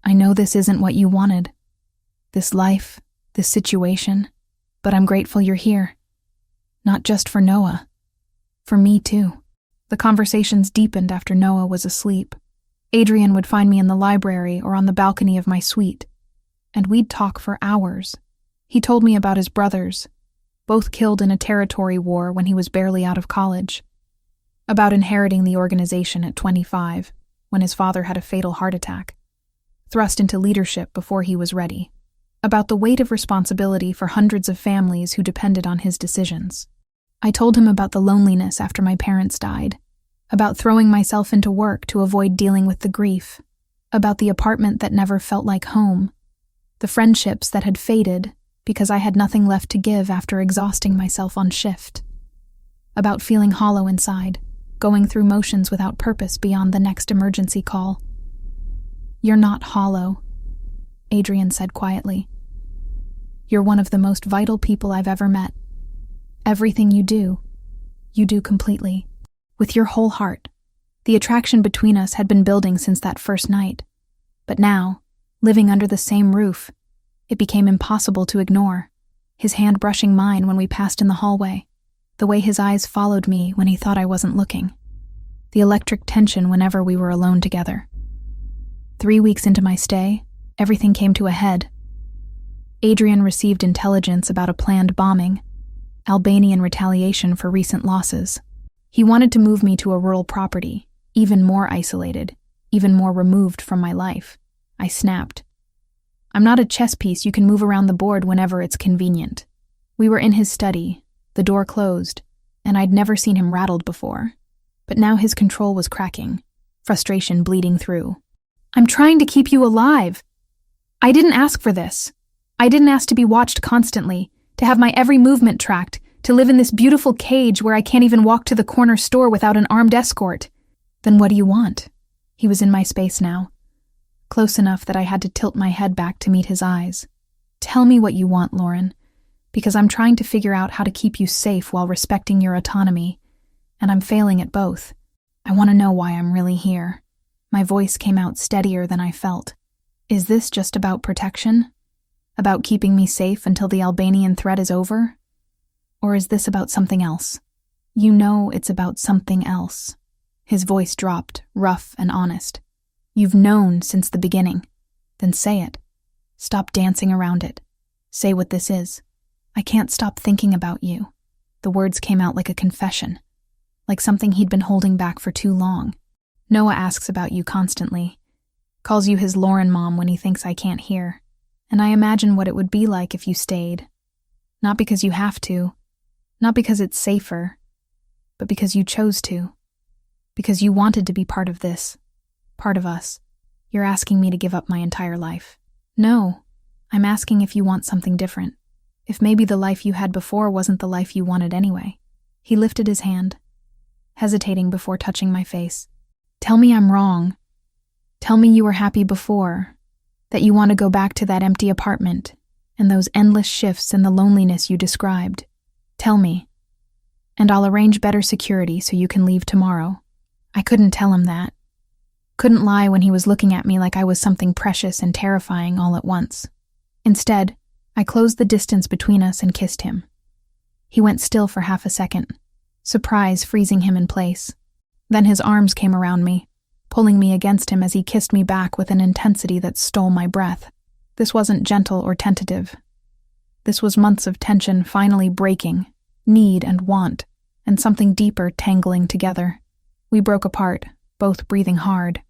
Speaker 1: I know this isn't what you wanted. This life, this situation, but I'm grateful you're here. Not just for Noah. For me too." The conversations deepened after Noah was asleep. Adrian would find me in the library or on the balcony of my suite, and we'd talk for hours. He told me about his brothers, both killed in a territory war when he was barely out of college. About inheriting the organization at 25, when his father had a fatal heart attack. Thrust into leadership before he was ready. about the weight of responsibility for hundreds of families who depended on his decisions. I told him about the loneliness after my parents died, about throwing myself into work to avoid dealing with the grief, about the apartment that never felt like home, the friendships that had faded because I had nothing left to give after exhausting myself on shift, about feeling hollow inside, going through motions without purpose beyond the next emergency call. "You're not hollow," Adrian said quietly. "You're one of the most vital people I've ever met. Everything you do completely, with your whole heart." The attraction between us had been building since that first night, but now, living under the same roof, it became impossible to ignore. His hand brushing mine when we passed in the hallway, the way his eyes followed me when he thought I wasn't looking, the electric tension whenever we were alone together. 3 weeks into my stay, everything came to a head. Adrian received intelligence about a planned bombing, Albanian retaliation for recent losses. He wanted to move me to a rural property, even more isolated, even more removed from my life. I snapped. "I'm not a chess piece you can move around the board whenever it's convenient." We were in his study, the door closed, and I'd never seen him rattled before. But now his control was cracking, frustration bleeding through. "I'm trying to keep you alive. I didn't ask for this. I didn't ask to be watched constantly, to have my every movement tracked, to live in this beautiful cage where I can't even walk to the corner store without an armed escort." "Then what do you want?" He was in my space now, close enough that I had to tilt my head back to meet his eyes. "Tell me what you want, Lauren, because I'm trying to figure out how to keep you safe while respecting your autonomy, and I'm failing at both. I want to know why I'm really here." My voice came out steadier than I felt. "Is this just about protection? About keeping me safe until the Albanian threat is over? Or is this about something else?" "You know it's about something else." His voice dropped, rough and honest. "You've known since the beginning. Then say it. Stop dancing around it. Say what this is." "I can't stop thinking about you." The words came out like a confession, like something he'd been holding back for too long. "Noah asks about you constantly, calls you his Lauren mom when he thinks I can't hear, and I imagine what it would be like if you stayed. Not because you have to, not because it's safer, but because you chose to. Because you wanted to be part of this, part of us. You're asking me to give up my entire life." "No, I'm asking if you want something different. If maybe the life you had before wasn't the life you wanted anyway." He lifted his hand, hesitating before touching my face. "Tell me I'm wrong. Tell me you were happy before, that you want to go back to that empty apartment and those endless shifts and the loneliness you described. Tell me, and I'll arrange better security so you can leave tomorrow." I couldn't tell him that. Couldn't lie when he was looking at me like I was something precious and terrifying all at once. Instead, I closed the distance between us and kissed him. He went still for half a second, surprise freezing him in place. Then his arms came around me, pulling me against him as he kissed me back with an intensity that stole my breath. This wasn't gentle or tentative. This was months of tension finally breaking, need and want, and something deeper tangling together. We broke apart, both breathing hard.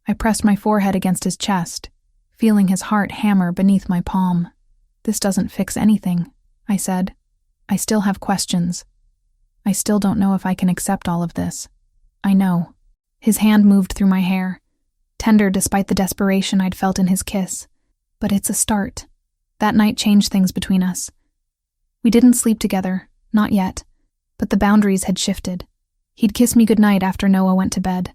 Speaker 1: I pressed my forehead against his chest, feeling his heart hammer beneath my palm. "This doesn't fix anything," I said. "I still have questions. I still don't know if I can accept all of this." "I know." His hand moved through my hair, tender despite the desperation I'd felt in his kiss. "But it's a start." That night changed things between us. We didn't sleep together, not yet, but the boundaries had shifted. He'd kiss me goodnight after Noah went to bed.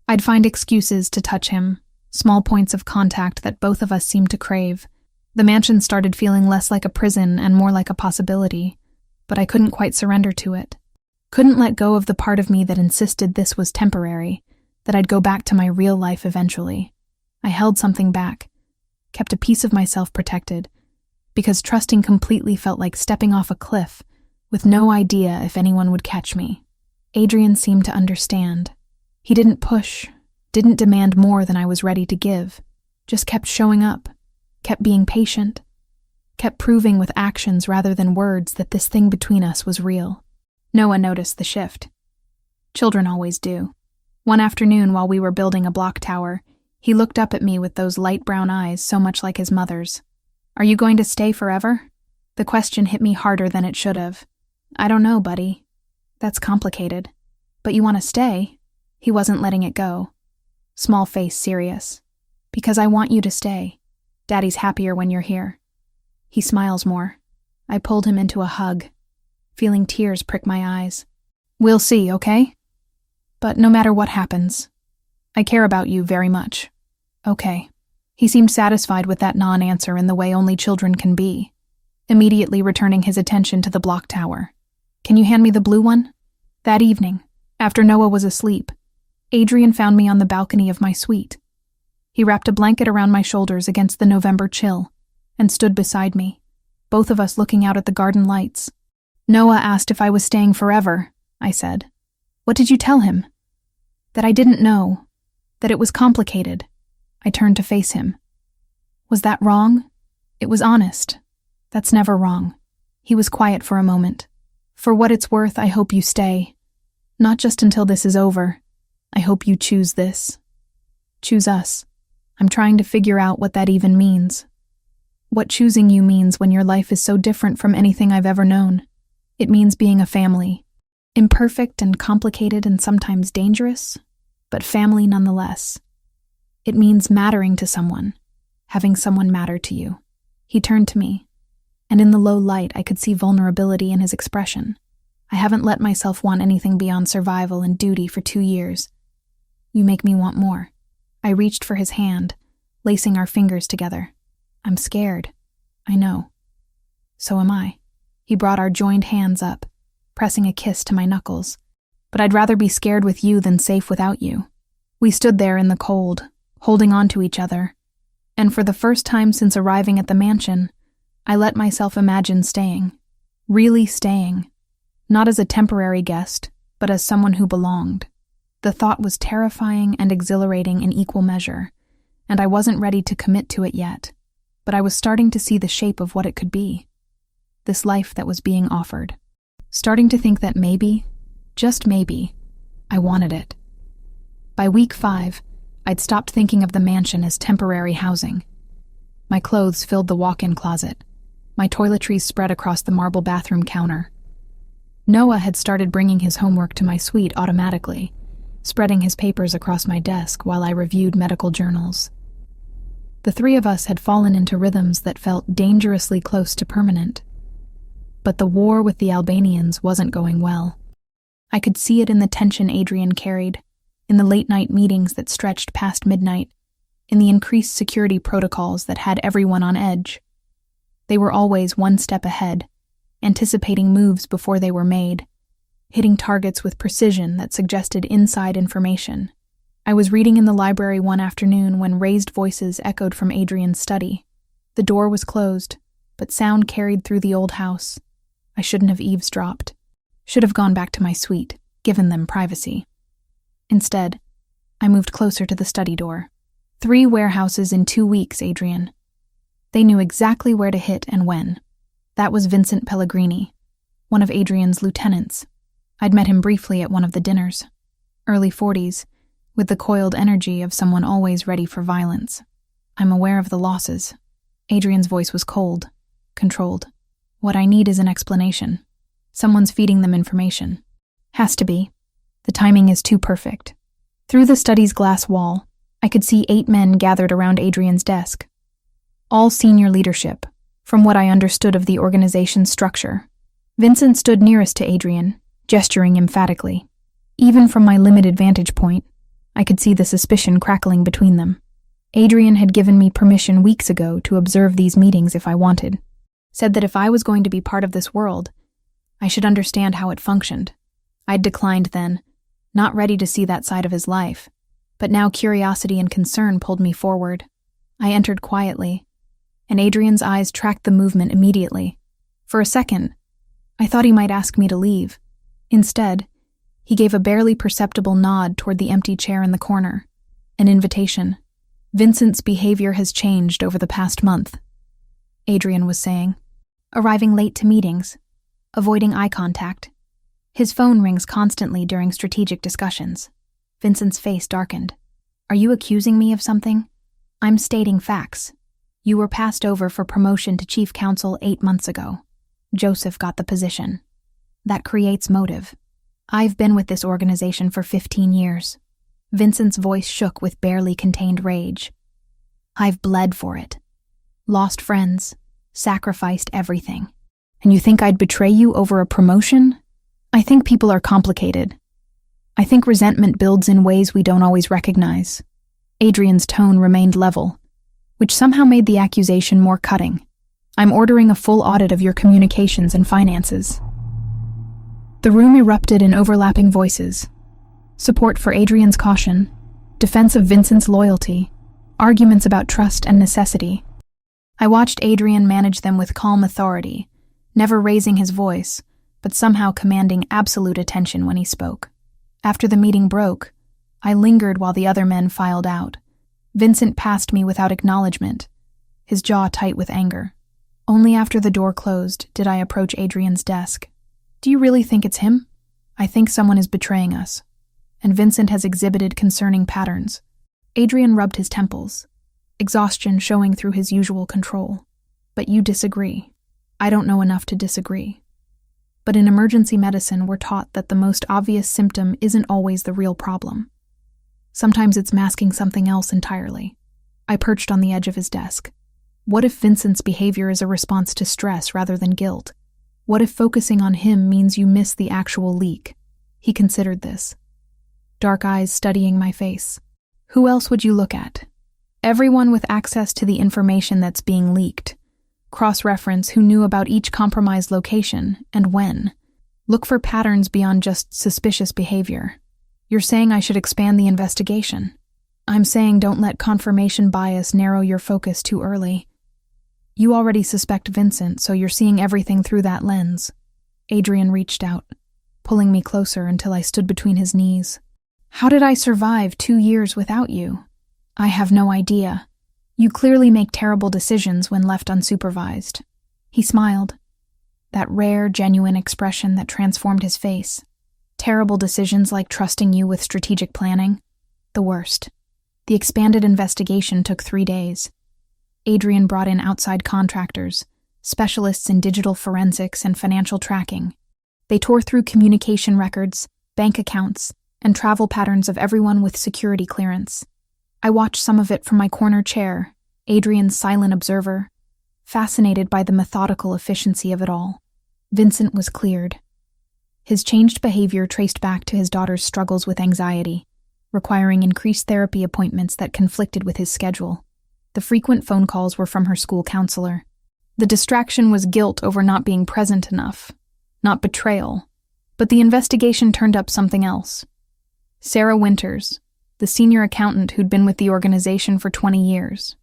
Speaker 1: I'd find excuses to touch him, small points of contact that both of us seemed to crave. The mansion started feeling less like a prison and more like a possibility, but I couldn't quite surrender to it. Couldn't let go of the part of me that insisted this was temporary, that I'd go back to my real life eventually. I held something back, kept a piece of myself protected, because trusting completely felt like stepping off a cliff, with no idea if anyone would catch me. Adrian seemed to understand. He didn't push, didn't demand more than I was ready to give, just kept showing up, kept being patient, kept proving with actions rather than words that this thing between us was real. Noah noticed the shift. Children always do. One afternoon while we were building a block tower, he looked up at me with those light brown eyes so much like his mother's. Are you going to stay forever? The question hit me harder than it should have. I don't know, buddy. That's complicated. But you want to stay? He wasn't letting it go. Small face serious. Because I want you to stay. Daddy's happier when you're here. He smiles more. I pulled him into a hug, feeling tears prick my eyes. We'll see, okay? But no matter what happens, I care about you very much. Okay. He seemed satisfied with that non-answer in the way only children can be, immediately returning his attention to the block tower. Can you hand me the blue one? That evening, after Noah was asleep, Adrian found me on the balcony of my suite. He wrapped a blanket around my shoulders against the November chill and stood beside me, both of us looking out at the garden lights. Noah asked if I was staying forever, I said. What did you tell him? That I didn't know, that it was complicated. I turned to face him. Was that wrong? It was honest. That's never wrong. He was quiet for a moment. For what it's worth, I hope you stay. Not just until this is over. I hope you choose this. Choose us. I'm trying to figure out what that even means. What choosing you means when your life is so different from anything I've ever known. It means being a family. Imperfect and complicated and sometimes dangerous, but family nonetheless. It means mattering to someone, having someone matter to you. He turned to me, and in the low light I could see vulnerability in his expression. I haven't let myself want anything beyond survival and duty for 2 years. You make me want more. I reached for his hand, lacing our fingers together. I'm scared. I know. So am I. He brought our joined hands up, pressing a kiss to my knuckles. But I'd rather be scared with you than safe without you. We stood there in the cold, holding on to each other, and for the first time since arriving at the mansion, I let myself imagine staying. Really staying. Not as a temporary guest, but as someone who belonged. The thought was terrifying and exhilarating in equal measure, and I wasn't ready to commit to it yet, but I was starting to see the shape of what it could be. This life that was being offered. Starting to think that maybe, just maybe, I wanted it. By week 5, I'd stopped thinking of the mansion as temporary housing. My clothes filled the walk-in closet. My toiletries spread across the marble bathroom counter. Noah had started bringing his homework to my suite automatically, spreading his papers across my desk while I reviewed medical journals. The 3 of us had fallen into rhythms that felt dangerously close to permanent. But the war with the Albanians wasn't going well. I could see it in the tension Adrian carried, in the late-night meetings that stretched past midnight, in the increased security protocols that had everyone on edge. They were always one step ahead, anticipating moves before they were made, hitting targets with precision that suggested inside information. I was reading in the library one afternoon when raised voices echoed from Adrian's study. The door was closed, but sound carried through the old house. I shouldn't have eavesdropped. Should have gone back to my suite, given them privacy. Instead, I moved closer to the study door. 3 warehouses in 2 weeks, Adrian. They knew exactly where to hit and when. That was Vincent Pellegrini, one of Adrian's lieutenants. I'd met him briefly at one of the dinners. Early 40s, with the coiled energy of someone always ready for violence. I'm aware of the losses. Adrian's voice was cold, controlled. What I need is an explanation. Someone's feeding them information. Has to be. The timing is too perfect. Through the study's glass wall, I could see 8 men gathered around Adrian's desk. All senior leadership, from what I understood of the organization's structure. Vincent stood nearest to Adrian, gesturing emphatically. Even from my limited vantage point, I could see the suspicion crackling between them. Adrian had given me permission weeks ago to observe these meetings if I wanted. Said that if I was going to be part of this world, I should understand how it functioned. I'd declined then, not ready to see that side of his life, but now curiosity and concern pulled me forward. I entered quietly, and Adrian's eyes tracked the movement immediately. For a second, I thought he might ask me to leave. Instead, he gave a barely perceptible nod toward the empty chair in the corner. An invitation. Vincent's behavior has changed over the past month, Adrian was saying. Arriving late to meetings, avoiding eye contact. His phone rings constantly during strategic discussions. Vincent's face darkened. Are you accusing me of something? I'm stating facts. You were passed over for promotion to chief counsel 8 months ago. Joseph got the position. That creates motive. I've been with this organization for 15 years. Vincent's voice shook with barely contained rage. I've bled for it. Lost friends. Sacrificed everything. And you think I'd betray you over a promotion? I think people are complicated. I think resentment builds in ways we don't always recognize. Adrian's tone remained level, which somehow made the accusation more cutting. I'm ordering a full audit of your communications and finances. The room erupted in overlapping voices. Support for Adrian's caution, defense of Vincent's loyalty, arguments about trust and necessity. I watched Adrian manage them with calm authority, never raising his voice, but somehow commanding absolute attention when he spoke. After the meeting broke, I lingered while the other men filed out. Vincent passed me without acknowledgement, his jaw tight with anger. Only after the door closed did I approach Adrian's desk. Do you really think it's him? I think someone is betraying us. And Vincent has exhibited concerning patterns. Adrian rubbed his temples, exhaustion showing through his usual control. But you disagree. I don't know enough to disagree. But in emergency medicine, we're taught that the most obvious symptom isn't always the real problem. Sometimes it's masking something else entirely. I perched on the edge of his desk. What if Vincent's behavior is a response to stress rather than guilt? What if focusing on him means you miss the actual leak? He considered this. Dark eyes studying my face. Who else would you look at? Everyone with access to the information that's being leaked. Cross-reference who knew about each compromised location and when. Look for patterns beyond just suspicious behavior. You're saying I should expand the investigation. I'm saying don't let confirmation bias narrow your focus too early. You already suspect Vincent, so you're seeing everything through that lens. Adrian reached out, pulling me closer until I stood between his knees. How did I survive 2 years without you? I have no idea. You clearly make terrible decisions when left unsupervised. He smiled, that rare, genuine expression that transformed his face. Terrible decisions like trusting you with strategic planning. The worst. The expanded investigation took 3 days. Adrian brought in outside contractors, specialists in digital forensics and financial tracking. They tore through communication records, bank accounts, and travel patterns of everyone with security clearance. I watched some of it from my corner chair, Adrian's silent observer, fascinated by the methodical efficiency of it all. Vincent was cleared. His changed behavior traced back to his daughter's struggles with anxiety, requiring increased therapy appointments that conflicted with his schedule. The frequent phone calls were from her school counselor. The distraction was guilt over not being present enough, not betrayal. But the investigation turned up something else. Sarah Winters, the senior accountant who'd been with the organization for 20 years.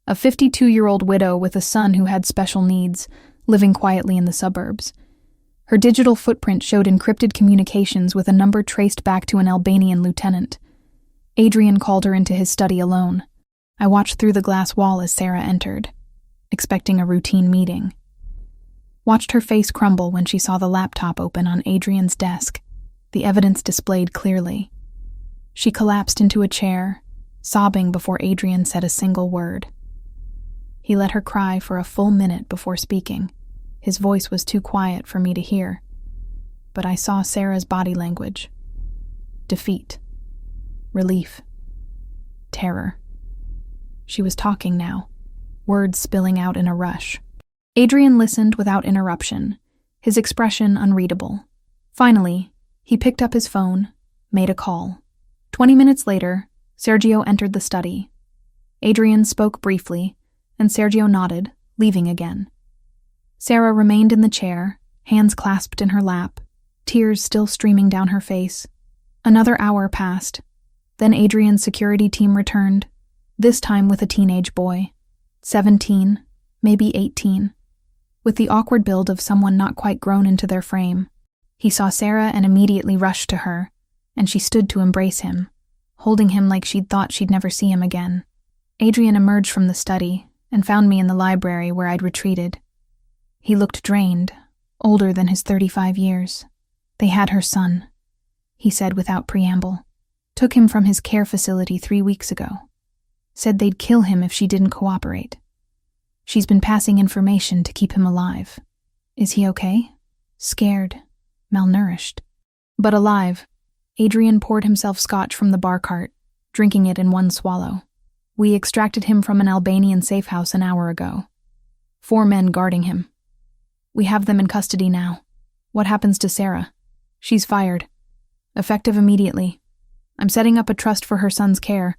Speaker 1: A 52-year-old widow with a son who had special needs, living quietly in the suburbs. Her digital footprint showed encrypted communications with a number traced back to an Albanian lieutenant. Adrian called her into his study alone. I watched through the glass wall as Sarah entered, expecting a routine meeting. Watched her face crumble when she saw the laptop open on Adrian's desk, the evidence displayed clearly. She collapsed into a chair, sobbing before Adrian said a single word. He let her cry for a full minute before speaking. His voice was too quiet for me to hear, but I saw Sarah's body language. Defeat. Relief. Terror. She was talking now, words spilling out in a rush. Adrian listened without interruption, his expression unreadable. Finally, he picked up his phone, made a call. 20 minutes later, Sergio entered the study. Adrian spoke briefly, and Sergio nodded, leaving again. Sarah remained in the chair, hands clasped in her lap, tears still streaming down her face. Another hour passed. Then Adrian's security team returned, this time with a teenage boy. 17, maybe 18. With the awkward build of someone not quite grown into their frame. He saw Sarah and immediately rushed to her, and she stood to embrace him, holding him like she'd thought she'd never see him again. Adrian emerged from the study and found me in the library where I'd retreated. He looked drained, older than his 35 years. They had her son, he said without preamble. Took him from his care facility 3 weeks ago. Said they'd kill him if she didn't cooperate. She's been passing information to keep him alive. Is he okay? Scared, malnourished. But alive. Adrian poured himself scotch from the bar cart, drinking it in one swallow. We extracted him from an Albanian safe house an hour ago. 4 men guarding him. We have them in custody now. What happens to Sarah? She's fired. Effective immediately. I'm setting up a trust for her son's care,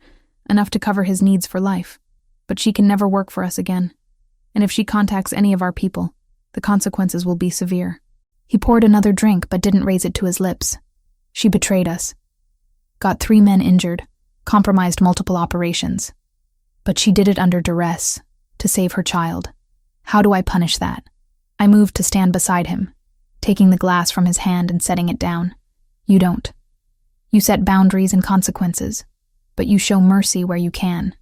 Speaker 1: enough to cover his needs for life. But she can never work for us again. And if she contacts any of our people, the consequences will be severe. He poured another drink but didn't raise it to his lips. She betrayed us. Got 3 men injured, compromised multiple operations. But she did it under duress, to save her child. How do I punish that? I moved to stand beside him, taking the glass from his hand and setting it down. You don't. You set boundaries and consequences, but you show mercy where you can,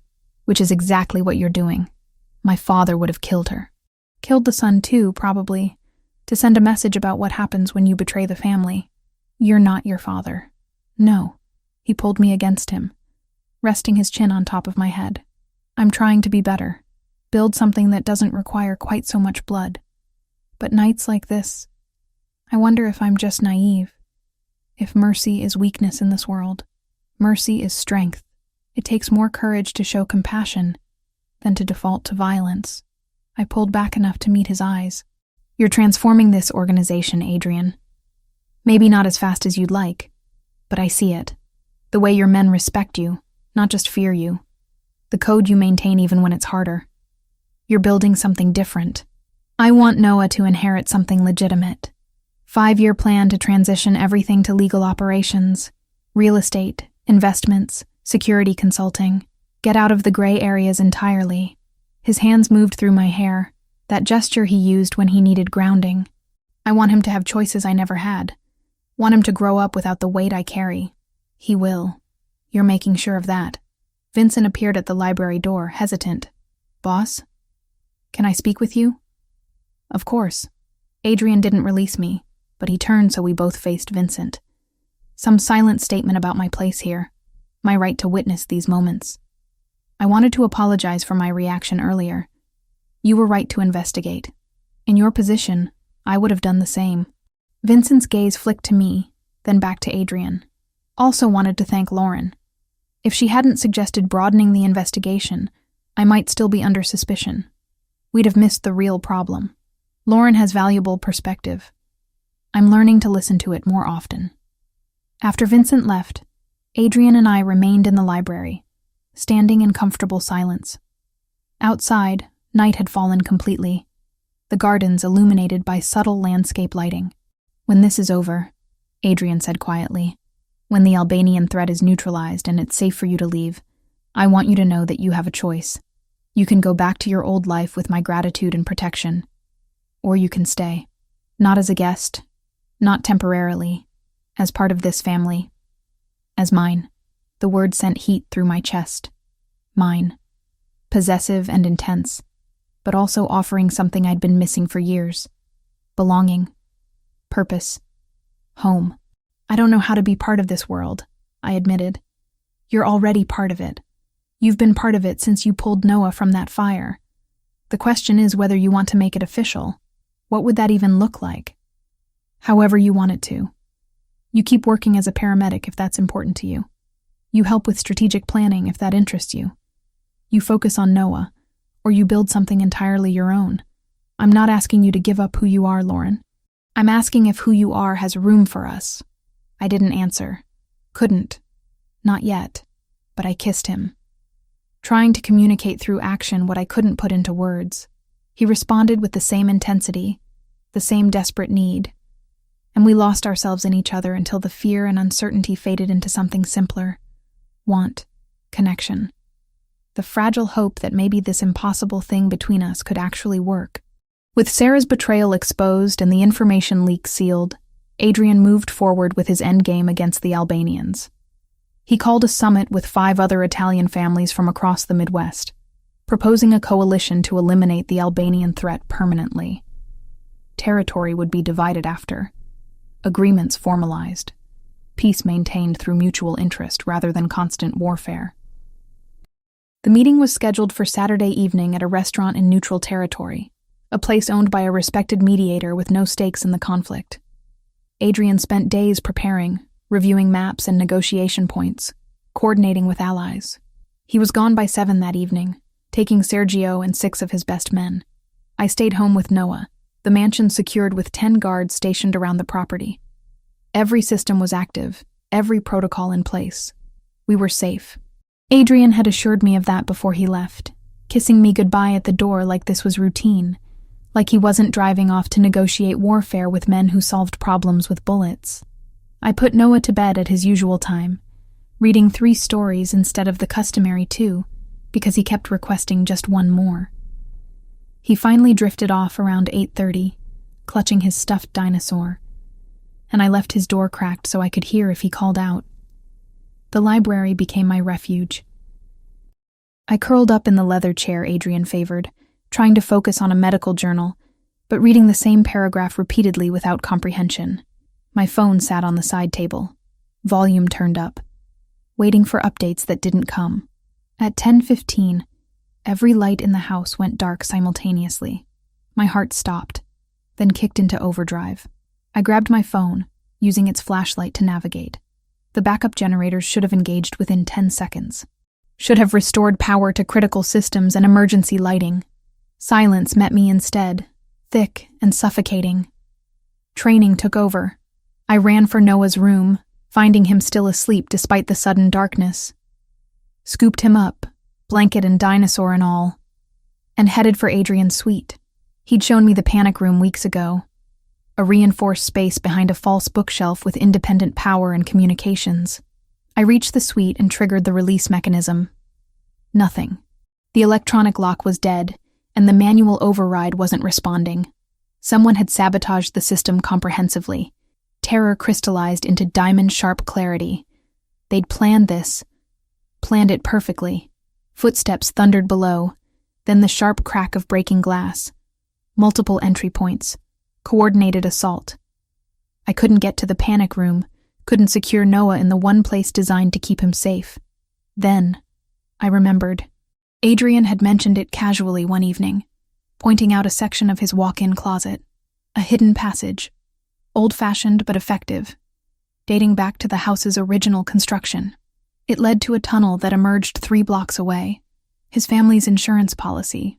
Speaker 1: which is exactly what you're doing. My father would have killed her. Killed the son too, probably, to send a message about what happens when you betray the family. You're not your father. No. He pulled me against him, resting his chin on top of my head. I'm trying to be better, build something that doesn't require quite so much blood. But nights like this, I wonder if I'm just naive. If mercy is weakness in this world, mercy is strength. It takes more courage to show compassion than to default to violence. I pulled back enough to meet his eyes. You're transforming this organization, Adrian. Maybe not as fast as you'd like, but I see it. The way your men respect you, not just fear you. The code you maintain even when it's harder. You're building something different. I want Noah to inherit something legitimate. 5-year plan to transition everything to legal operations, real estate, investments, security consulting. Get out of the gray areas entirely. His hands moved through my hair, that gesture he used when he needed grounding. I want him to have choices I never had. Want him to grow up without the weight I carry. He will. You're making sure of that. Vincent appeared at the library door, hesitant. Boss? Can I speak with you? Of course. Adrian didn't release me, but he turned so we both faced Vincent. Some silent statement about my place here, my right to witness these moments. I wanted to apologize for my reaction earlier. You were right to investigate. In your position, I would have done the same. Vincent's gaze flicked to me, then back to Adrian. Also wanted to thank Lauren. If she hadn't suggested broadening the investigation, I might still be under suspicion. We'd have missed the real problem. Lauren has valuable perspective. I'm learning to listen to it more often. After Vincent left, Adrian and I remained in the library, standing in comfortable silence. Outside, night had fallen completely, the gardens illuminated by subtle landscape lighting. When this is over, Adrian said quietly, when the Albanian threat is neutralized and it's safe for you to leave, I want you to know that you have a choice. You can go back to your old life with my gratitude and protection. Or you can stay. Not as a guest, not temporarily, as part of this family. As mine. The word sent heat through my chest. Mine. Possessive and intense, but also offering something I'd been missing for years. Belonging. Purpose. Home. I don't know how to be part of this world, I admitted. You're already part of it. You've been part of it since you pulled Noah from that fire. The question is whether you want to make it official. What would that even look like? However you want it to. You keep working as a paramedic if that's important to you. You help with strategic planning if that interests you. You focus on Noah, or you build something entirely your own. I'm not asking you to give up who you are, Lauren. I'm asking if who you are has room for us. I didn't answer. Couldn't. Not yet. But I kissed him. Trying to communicate through action what I couldn't put into words. He responded with the same intensity, the same desperate need. And we lost ourselves in each other until the fear and uncertainty faded into something simpler. Want. Connection. The fragile hope that maybe this impossible thing between us could actually work. With Sarah's betrayal exposed and the information leak sealed, Adrian moved forward with his endgame against the Albanians. He called a summit with 5 other Italian families from across the Midwest, proposing a coalition to eliminate the Albanian threat permanently. Territory would be divided after. Agreements formalized. Peace maintained through mutual interest rather than constant warfare. The meeting was scheduled for Saturday evening at a restaurant in neutral territory, a place owned by a respected mediator with no stakes in the conflict. Adrian spent days preparing, reviewing maps and negotiation points, coordinating with allies. He was gone by 7 that evening, taking Sergio and 6 of his best men. I stayed home with Noah, the mansion secured with 10 guards stationed around the property. Every system was active, every protocol in place. We were safe. Adrian had assured me of that before he left, kissing me goodbye at the door like this was routine, like he wasn't driving off to negotiate warfare with men who solved problems with bullets. I put Noah to bed at his usual time, reading 3 stories instead of the customary 2, because he kept requesting just 1 more. He finally drifted off around 8:30, clutching his stuffed dinosaur, and I left his door cracked so I could hear if he called out. The library became my refuge. I curled up in the leather chair Adrian favored, trying to focus on a medical journal, but reading the same paragraph repeatedly without comprehension. My phone sat on the side table, volume turned up, waiting for updates that didn't come. At 10:15, every light in the house went dark simultaneously. My heart stopped, then kicked into overdrive. I grabbed my phone, using its flashlight to navigate. The backup generators should have engaged within 10 seconds. Should have restored power to critical systems and emergency lighting. Silence met me instead, thick and suffocating. Training took over. I ran for Noah's room, finding him still asleep despite the sudden darkness. Scooped him up, blanket and dinosaur and all, and headed for Adrian's suite. He'd shown me the panic room weeks ago, a reinforced space behind a false bookshelf with independent power and communications. I reached the suite and triggered the release mechanism. Nothing. The electronic lock was dead, and the manual override wasn't responding. Someone had sabotaged the system comprehensively. Terror crystallized into diamond-sharp clarity. They'd planned this, planned it perfectly. Footsteps thundered below, then the sharp crack of breaking glass. Multiple entry points. Coordinated assault. I couldn't get to the panic room, couldn't secure Noah in the one place designed to keep him safe. Then, I remembered. Adrian had mentioned it casually one evening, pointing out a section of his walk-in closet. A hidden passage. Old-fashioned but effective, dating back to the house's original construction. It led to a tunnel that emerged 3 blocks away. His family's insurance policy,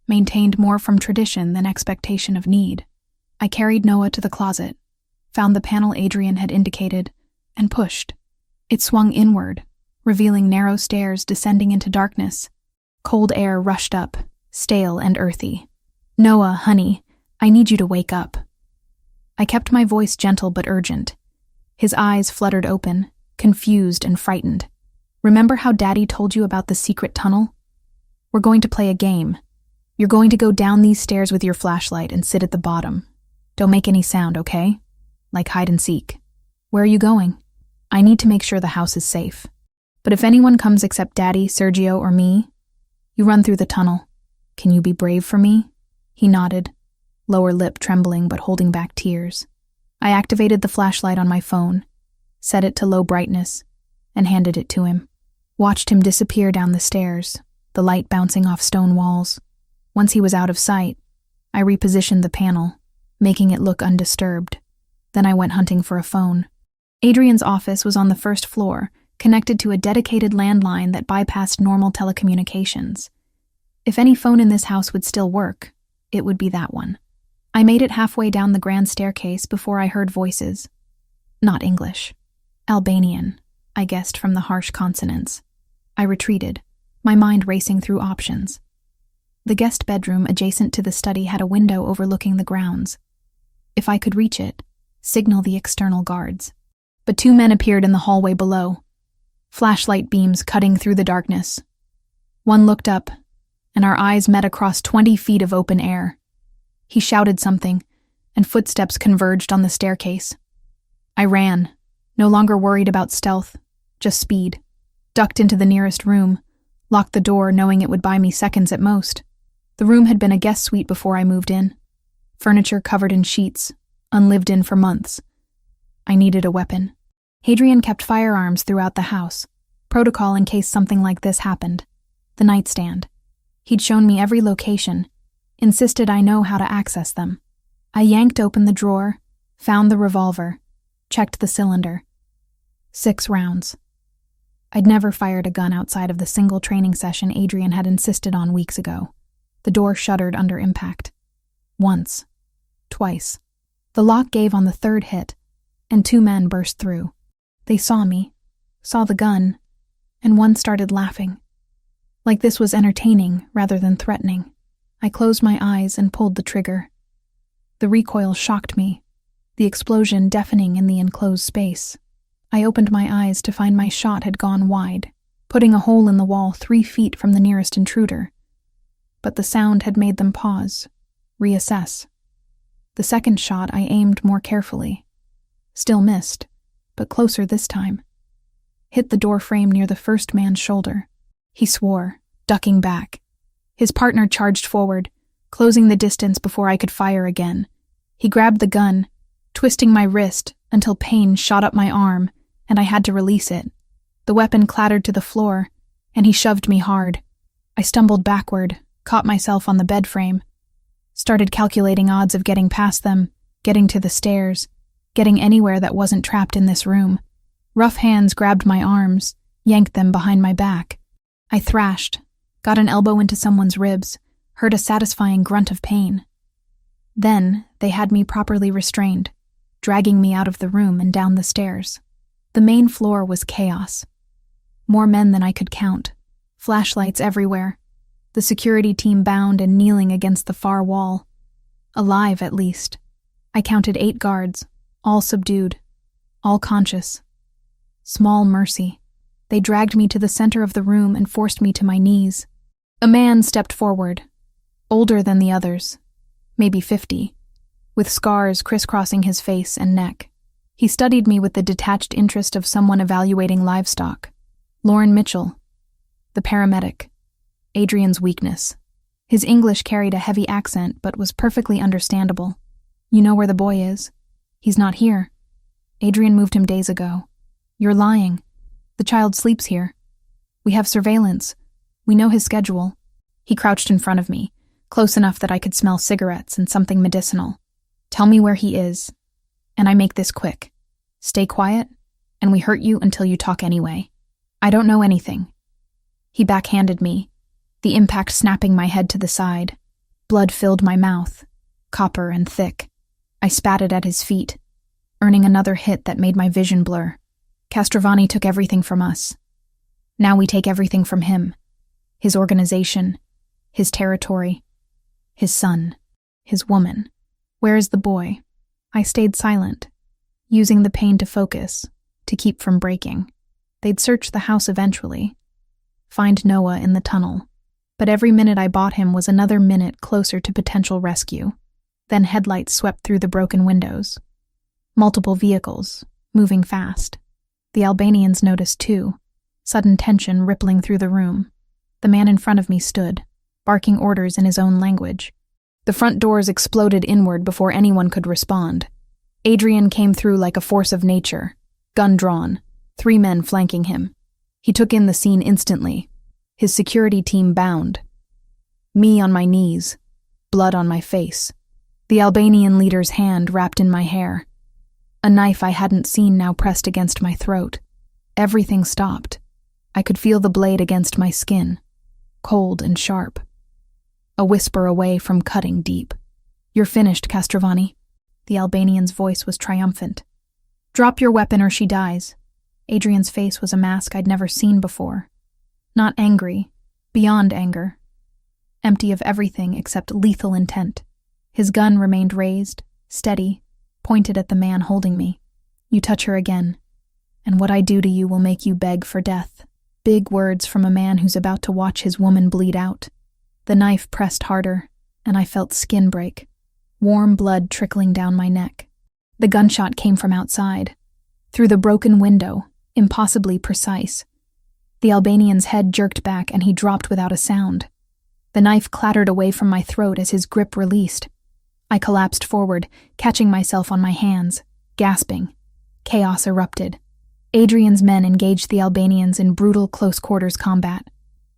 Speaker 1: maintained more from tradition than expectation of need. I carried Noah to the closet, found the panel Adrian had indicated, and pushed. It swung inward, revealing narrow stairs descending into darkness. Cold air rushed up, stale and earthy. "Noah, honey, I need you to wake up." I kept my voice gentle but urgent. His eyes fluttered open, confused and frightened. "Remember how Daddy told you about the secret tunnel? We're going to play a game. You're going to go down these stairs with your flashlight and sit at the bottom. Don't make any sound, okay? Like hide and seek. Where are you going? I need to make sure the house is safe. But if anyone comes except Daddy, Sergio, or me, you run through the tunnel. Can you be brave for me?" He nodded, lower lip trembling but holding back tears. I activated the flashlight on my phone, set it to low brightness, and handed it to him. Watched him disappear down the stairs, the light bouncing off stone walls. Once he was out of sight, I repositioned the panel, making it look undisturbed. Then I went hunting for a phone. Adrian's office was on the 1st floor, connected to a dedicated landline that bypassed normal telecommunications. If any phone in this house would still work, it would be that one. I made it halfway down the grand staircase before I heard voices. Not English. Albanian, I guessed from the harsh consonants. I retreated, my mind racing through options. The guest bedroom adjacent to the study had a window overlooking the grounds. If I could reach it, signal the external guards. But 2 men appeared in the hallway below, flashlight beams cutting through the darkness. One looked up, and our eyes met across 20 feet of open air. He shouted something, and footsteps converged on the staircase. I ran, no longer worried about stealth, just speed. Ducked into the nearest room, locked the door knowing it would buy me seconds at most. The room had been a guest suite before I moved in. Furniture covered in sheets, unlived in for months. I needed a weapon. Adrian kept firearms throughout the house, protocol in case something like this happened. The nightstand. He'd shown me every location, insisted I know how to access them. I yanked open the drawer, found the revolver, checked the cylinder. 6 rounds. I'd never fired a gun outside of the single training session Adrian had insisted on weeks ago. The door shuddered under impact. Once. Twice. The lock gave on the 3rd hit, and 2 men burst through. They saw me, saw the gun, and one started laughing. Like this was entertaining rather than threatening. I closed my eyes and pulled the trigger. The recoil shocked me, the explosion deafening in the enclosed space. I opened my eyes to find my shot had gone wide, putting a hole in the wall 3 feet from the nearest intruder. But the sound had made them pause, reassess. The second shot I aimed more carefully. Still missed, but closer this time. Hit the door frame near the first man's shoulder. He swore, ducking back. His partner charged forward, closing the distance before I could fire again. He grabbed the gun, twisting my wrist until pain shot up my arm, and I had to release it. The weapon clattered to the floor, and he shoved me hard. I stumbled backward, caught myself on the bed frame, started calculating odds of getting past them, getting to the stairs, getting anywhere that wasn't trapped in this room. Rough hands grabbed my arms, yanked them behind my back. I thrashed, got an elbow into someone's ribs, heard a satisfying grunt of pain. Then they had me properly restrained, dragging me out of the room and down the stairs. The main floor was chaos. More men than I could count, flashlights everywhere, the security team bound and kneeling against the far wall. Alive, at least. I counted 8 guards, all subdued, all conscious. Small mercy. They dragged me to the center of the room and forced me to my knees. A man stepped forward, older than the others, maybe 50, with scars crisscrossing his face and neck. He studied me with the detached interest of someone evaluating livestock. Lauren Mitchell, the paramedic. Adrian's weakness. His English carried a heavy accent but was perfectly understandable. You know where the boy is? He's not here. Adrian moved him days ago. You're lying. The child sleeps here. We have surveillance. We know his schedule. He crouched in front of me, close enough that I could smell cigarettes and something medicinal. Tell me where he is, and I make this quick. Stay quiet, and we hurt you until you talk anyway. I don't know anything. He backhanded me, the impact snapping my head to the side. Blood filled my mouth, copper and thick. I spatted at his feet, earning another hit that made my vision blur. Castrovani took everything from us. Now we take everything from him. His organization, his territory, his son, his woman. Where is the boy? I stayed silent, using the pain to focus, to keep from breaking. They'd search the house eventually, find Noah in the tunnel. But every minute I bought him was another minute closer to potential rescue. Then headlights swept through the broken windows. Multiple vehicles, moving fast. The Albanians noticed too, sudden tension rippling through the room. The man in front of me stood, barking orders in his own language. The front doors exploded inward before anyone could respond. Adrian came through like a force of nature, gun drawn, 3 men flanking him. He took in the scene instantly, his security team bound. Me on my knees, blood on my face. The Albanian leader's hand wrapped in my hair. A knife I hadn't seen now pressed against my throat. Everything stopped. I could feel the blade against my skin, cold and sharp. A whisper away from cutting deep. You're finished, Castrovani. The Albanian's voice was triumphant. Drop your weapon or she dies. Adrian's face was a mask I'd never seen before. Not angry, beyond anger. Empty of everything except lethal intent. His gun remained raised, steady, pointed at the man holding me. You touch her again, and what I do to you will make you beg for death. Big words from a man who's about to watch his woman bleed out. The knife pressed harder, and I felt skin break. Warm blood trickling down my neck. The gunshot came from outside. Through the broken window, impossibly precise. The Albanian's head jerked back and he dropped without a sound. The knife clattered away from my throat as his grip released. I collapsed forward, catching myself on my hands, gasping. Chaos erupted. Adrian's men engaged the Albanians in brutal close-quarters combat.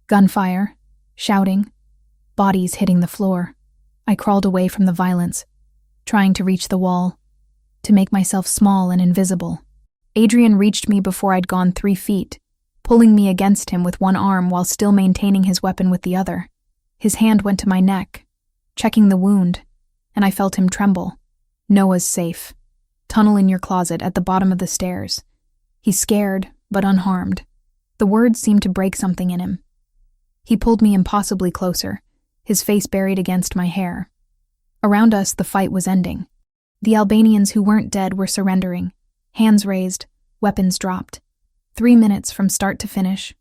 Speaker 1: Gunfire, shouting, bodies hitting the floor. I crawled away from the violence, trying to reach the wall, to make myself small and invisible. Adrian reached me before I'd gone 3 feet, pulling me against him with one arm while still maintaining his weapon with the other. His hand went to my neck, checking the wound, and I felt him tremble. Noah's safe. Tunnel in your closet at the bottom of the stairs. He's scared, but unharmed. The words seemed to break something in him. He pulled me impossibly closer, his face buried against my hair. Around us, the fight was ending. The Albanians who weren't dead were surrendering, hands raised, weapons dropped. 3 minutes from start to finish.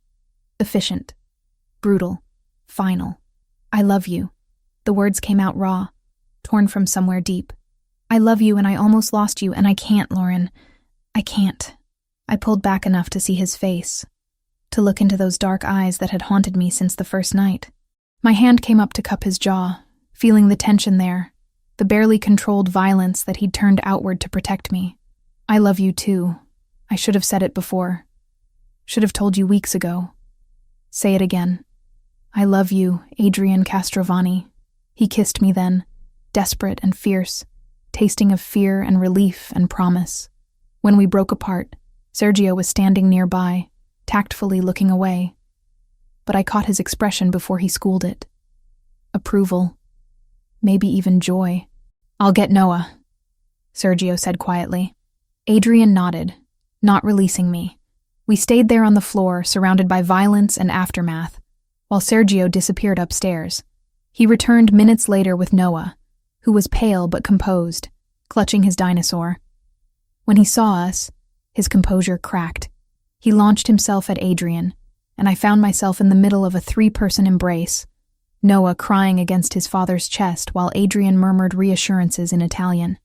Speaker 1: Efficient. Brutal. Final. I love you. The words came out raw, torn from somewhere deep. I love you and I almost lost you and I can't, Lauren. I can't. I pulled back enough to see his face, to look into those dark eyes that had haunted me since the first night. My hand came up to cup his jaw, feeling the tension there, the barely controlled violence that he'd turned outward to protect me. I love you too. I should have said it before. Should have told you weeks ago. Say it again. I love you, Adrian Castrovani. He kissed me then, desperate and fierce, tasting of fear and relief and promise. When we broke apart, Sergio was standing nearby, tactfully looking away. But I caught his expression before he schooled it. Approval. Maybe even joy. I'll get Noah, Sergio said quietly. Adrian nodded, not releasing me. We stayed there on the floor, surrounded by violence and aftermath, while Sergio disappeared upstairs. He returned minutes later with Noah, who was pale but composed, clutching his dinosaur. When he saw us, his composure cracked. He launched himself at Adrian, and I found myself in the middle of a 3-person embrace, Noah crying against his father's chest while Adrian murmured reassurances in Italian.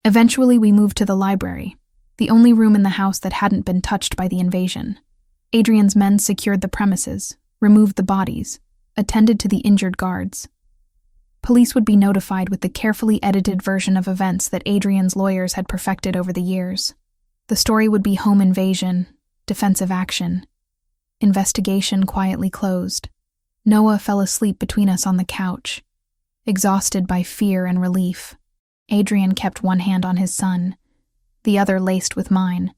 Speaker 1: Eventually we moved to the library, the only room in the house that hadn't been touched by the invasion. Adrian's men secured the premises, removed the bodies, attended to the injured guards. Police would be notified with the carefully edited version of events that Adrian's lawyers had perfected over the years. The story would be home invasion, defensive action. Investigation quietly closed. Noah fell asleep between us on the couch, exhausted by fear and relief. Adrian kept one hand on his son, the other laced with mine,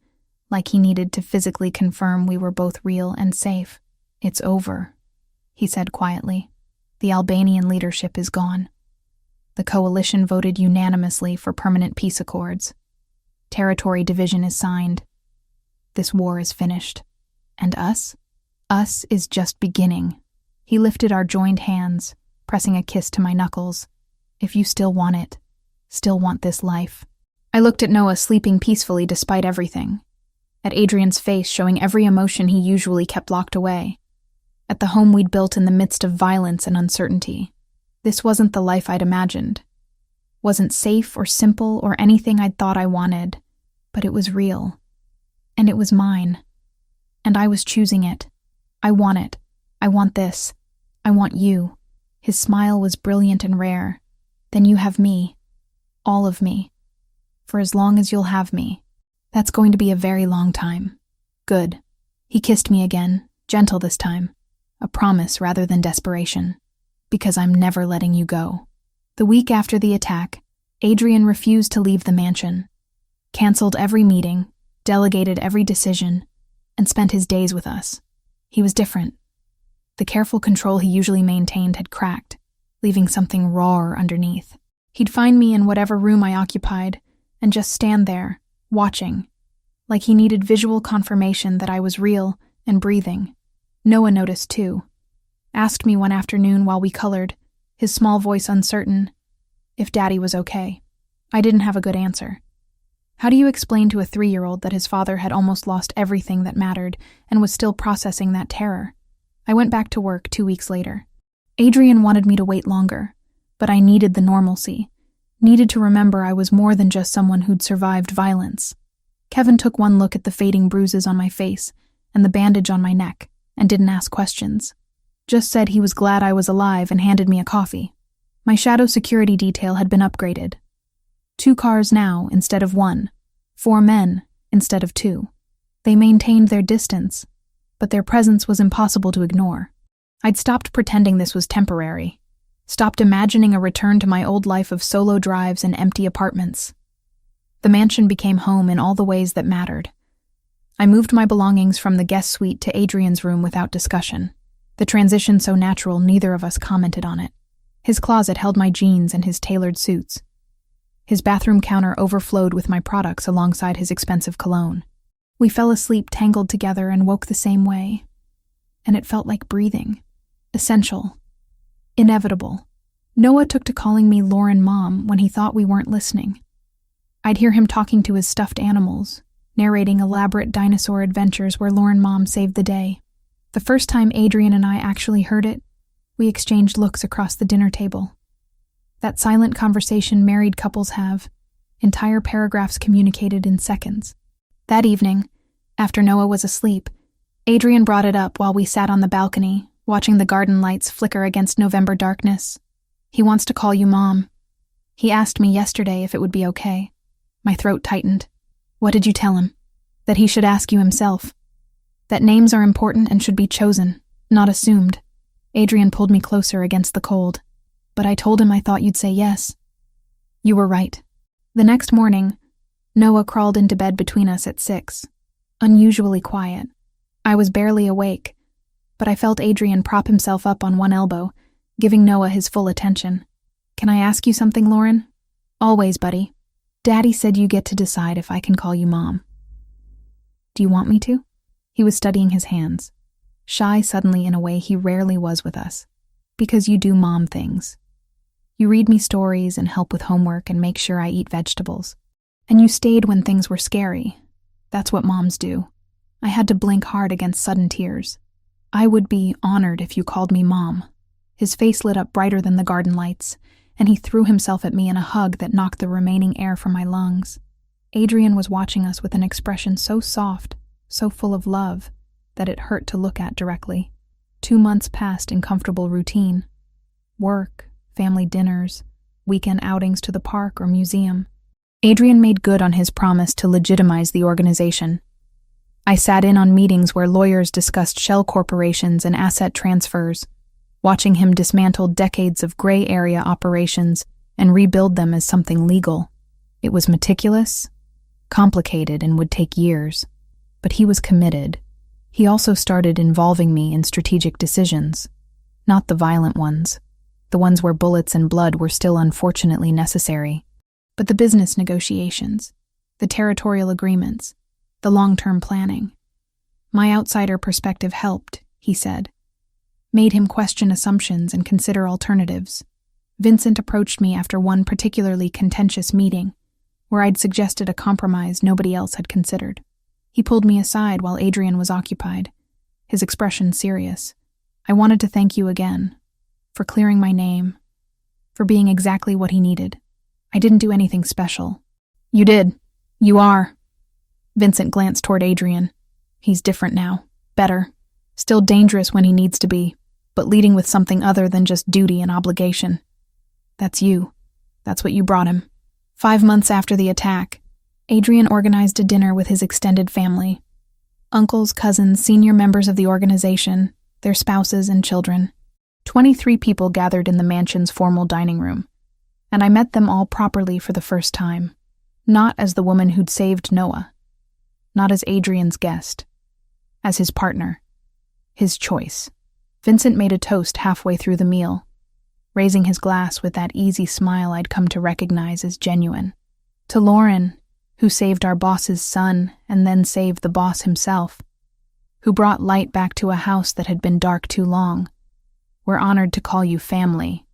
Speaker 1: like he needed to physically confirm we were both real and safe. It's over, he said quietly. The Albanian leadership is gone. The coalition voted unanimously for permanent peace accords. Territory division is signed. This war is finished. And us? Us is just beginning. He lifted our joined hands, pressing a kiss to my knuckles. If you still want it, still want this life. I looked at Noah sleeping peacefully despite everything, at Adrian's face showing every emotion he usually kept locked away, at the home we'd built in the midst of violence and uncertainty. This wasn't the life I'd imagined. Wasn't safe or simple or anything I'd thought I wanted, but it was real. And it was mine. And I was choosing it. I want it. I want this. I want you. His smile was brilliant and rare. Then you have me. All of me. For as long as you'll have me. That's going to be a very long time. Good. He kissed me again, gentle this time. A promise rather than desperation. Because I'm never letting you go. The week after the attack, Adrian refused to leave the mansion. Canceled every meeting, delegated every decision, and spent his days with us. He was different. The careful control he usually maintained had cracked, leaving something rawer underneath. He'd find me in whatever room I occupied, and just stand there, watching, like he needed visual confirmation that I was real and breathing. Noah noticed too. Asked me one afternoon while we colored, his small voice uncertain, if Daddy was okay. I didn't have a good answer. How do you explain to a 3-year-old that his father had almost lost everything that mattered and was still processing that terror? I went back to work 2 weeks later. Adrian wanted me to wait longer, but I needed the normalcy. Needed to remember I was more than just someone who'd survived violence. Kevin took one look at the fading bruises on my face and the bandage on my neck and didn't ask questions. Just said he was glad I was alive and handed me a coffee. My shadow security detail had been upgraded. 2 cars now instead of 1. 4 men instead of 2. They maintained their distance, but their presence was impossible to ignore. I'd stopped pretending this was temporary, stopped imagining a return to my old life of solo drives and empty apartments. The mansion became home in all the ways that mattered. I moved my belongings from the guest suite to Adrian's room without discussion. The transition so natural, neither of us commented on it. His closet held my jeans and his tailored suits. His bathroom counter overflowed with my products alongside his expensive cologne. We fell asleep tangled together and woke the same way. And it felt like breathing. Essential. Inevitable. Noah took to calling me Lauren Mom when he thought we weren't listening. I'd hear him talking to his stuffed animals, narrating elaborate dinosaur adventures where Lauren Mom saved the day. The first time Adrian and I actually heard it, we exchanged looks across the dinner table. That silent conversation married couples have, entire paragraphs communicated in seconds. That evening, after Noah was asleep, Adrian brought it up while we sat on the balcony, watching the garden lights flicker against November darkness. He wants to call you Mom. He asked me yesterday if it would be okay. My throat tightened. What did you tell him? That he should ask you himself. That names are important and should be chosen, not assumed. Adrian pulled me closer against the cold. But I told him I thought you'd say yes. You were right. The next morning, Noah crawled into bed between us at 6. Unusually quiet. I was barely awake, but I felt Adrian prop himself up on one elbow, giving Noah his full attention. Can I ask you something, Lauren? Always, buddy. Daddy said you get to decide if I can call you Mom. Do you want me to? He was studying his hands, shy suddenly in a way he rarely was with us. Because you do mom things. You read me stories and help with homework and make sure I eat vegetables. And you stayed when things were scary. That's what moms do. I had to blink hard against sudden tears. I would be honored if you called me Mom. His face lit up brighter than the garden lights, and he threw himself at me in a hug that knocked the remaining air from my lungs. Adrian was watching us with an expression so soft, so full of love, that it hurt to look at directly. 2 months passed in comfortable routine. Work, family dinners, weekend outings to the park or museum. Adrian made good on his promise to legitimize the organization. I sat in on meetings where lawyers discussed shell corporations and asset transfers, watching him dismantle decades of gray area operations and rebuild them as something legal. It was meticulous, complicated, and would take years. But he was committed. He also started involving me in strategic decisions, not the violent ones, the ones where bullets and blood were still unfortunately necessary, but the business negotiations, the territorial agreements, the long-term planning. My outsider perspective helped, he said, made him question assumptions and consider alternatives. Vincent approached me after one particularly contentious meeting, where I'd suggested a compromise nobody else had considered. He pulled me aside while Adrian was occupied, his expression serious. I wanted to thank you again, for clearing my name, for being exactly what he needed. I didn't do anything special. You did. You are. Vincent glanced toward Adrian. He's different now. Better. Still dangerous when he needs to be, but leading with something other than just duty and obligation. That's you. That's what you brought him. 5 months after the attack, Adrian organized a dinner with his extended family. Uncles, cousins, senior members of the organization, their spouses and children. 23 people gathered in the mansion's formal dining room, and I met them all properly for the first time. Not as the woman who'd saved Noah. Not as Adrian's guest. As his partner. His choice. Vincent made a toast halfway through the meal, raising his glass with that easy smile I'd come to recognize as genuine. To Lauren, who saved our boss's son and then saved the boss himself, who brought light back to a house that had been dark too long. We're honored to call you family.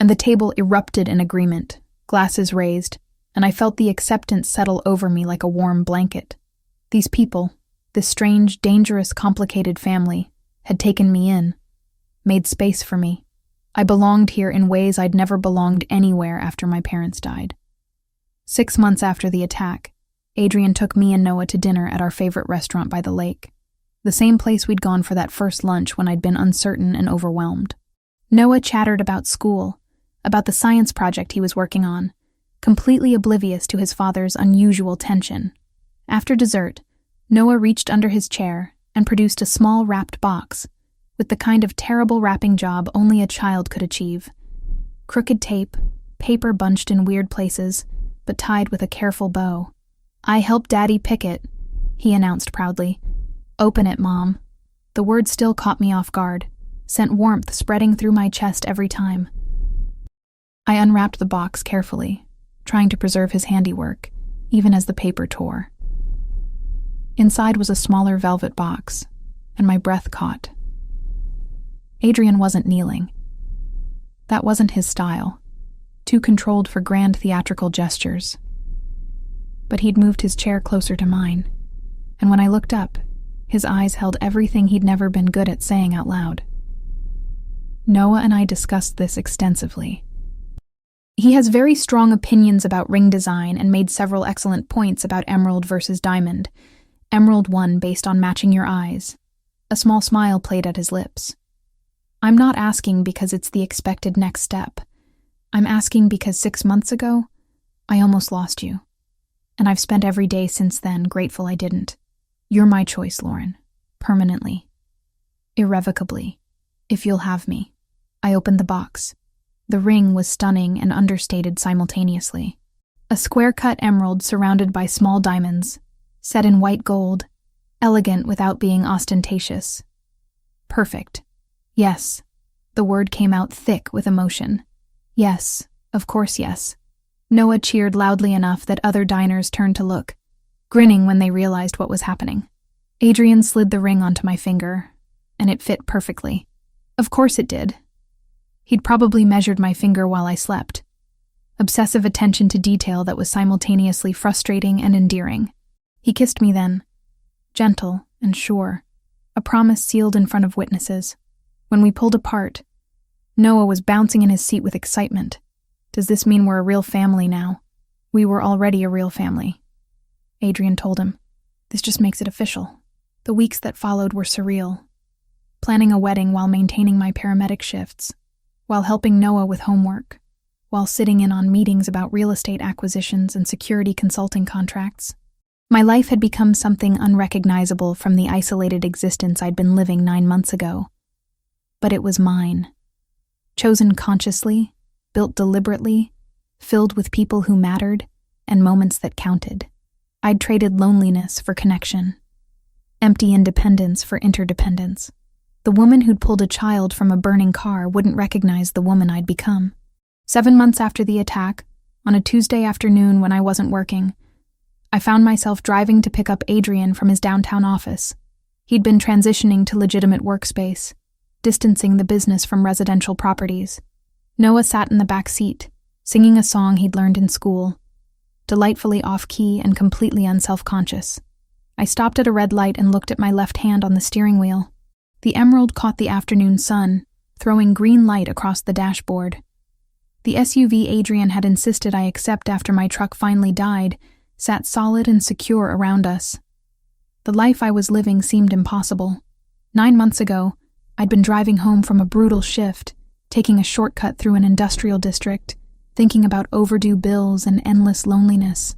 Speaker 1: And the table erupted in agreement, glasses raised, and I felt the acceptance settle over me like a warm blanket. These people, this strange, dangerous, complicated family, had taken me in, made space for me. I belonged here in ways I'd never belonged anywhere after my parents died. 6 months after the attack, Adrian took me and Noah to dinner at our favorite restaurant by the lake, the same place we'd gone for that first lunch when I'd been uncertain and overwhelmed. Noah chattered about school, about the science project he was working on, completely oblivious to his father's unusual tension. After dessert, Noah reached under his chair and produced a small wrapped box, with the kind of terrible wrapping job only a child could achieve. Crooked tape, paper bunched in weird places, but tied with a careful bow. "I helped Daddy pick it," he announced proudly. "Open it, Mom." The word still caught me off guard, sent warmth spreading through my chest every time. I unwrapped the box carefully, trying to preserve his handiwork, even as the paper tore. Inside was a smaller velvet box, and my breath caught. Adrian wasn't kneeling. That wasn't his style, too controlled for grand theatrical gestures. But he'd moved his chair closer to mine, and when I looked up, his eyes held everything he'd never been good at saying out loud. Noah and I discussed this extensively. He has very strong opinions about ring design and made several excellent points about emerald versus diamond. Emerald won based on matching your eyes. A small smile played at his lips. I'm not asking because it's the expected next step. I'm asking because 6 months ago, I almost lost you. And I've spent every day since then grateful I didn't. You're my choice, Lauren. Permanently. Irrevocably. If you'll have me. I opened the box. The ring was stunning and understated simultaneously. A square-cut emerald surrounded by small diamonds, set in white gold, elegant without being ostentatious. Perfect. Yes. The word came out thick with emotion. Yes, of course yes. Noah cheered loudly enough that other diners turned to look, grinning when they realized what was happening. Adrian slid the ring onto my finger, and it fit perfectly. Of course it did. He'd probably measured my finger while I slept. Obsessive attention to detail that was simultaneously frustrating and endearing. He kissed me then, gentle and sure, a promise sealed in front of witnesses. When we pulled apart, Noah was bouncing in his seat with excitement. Does this mean we're a real family now? We were already a real family. Adrian told him. This just makes it official. The weeks that followed were surreal. Planning a wedding while maintaining my paramedic shifts, while helping Noah with homework, while sitting in on meetings about real estate acquisitions and security consulting contracts. My life had become something unrecognizable from the isolated existence I'd been living 9 months ago. But it was mine. Chosen consciously, built deliberately, filled with people who mattered, and moments that counted. I'd traded loneliness for connection, empty independence for interdependence. The woman who'd pulled a child from a burning car wouldn't recognize the woman I'd become. 7 months after the attack, on a Tuesday afternoon when I wasn't working, I found myself driving to pick up Adrian from his downtown office. He'd been transitioning to legitimate workspace, distancing the business from residential properties. Noah sat in the back seat, singing a song he'd learned in school, delightfully off-key and completely unself-conscious. I stopped at a red light and looked at my left hand on the steering wheel. The emerald caught the afternoon sun, throwing green light across the dashboard. The SUV Adrian had insisted I accept after my truck finally died sat solid and secure around us. The life I was living seemed impossible. 9 months ago, I'd been driving home from a brutal shift, taking a shortcut through an industrial district, thinking about overdue bills and endless loneliness.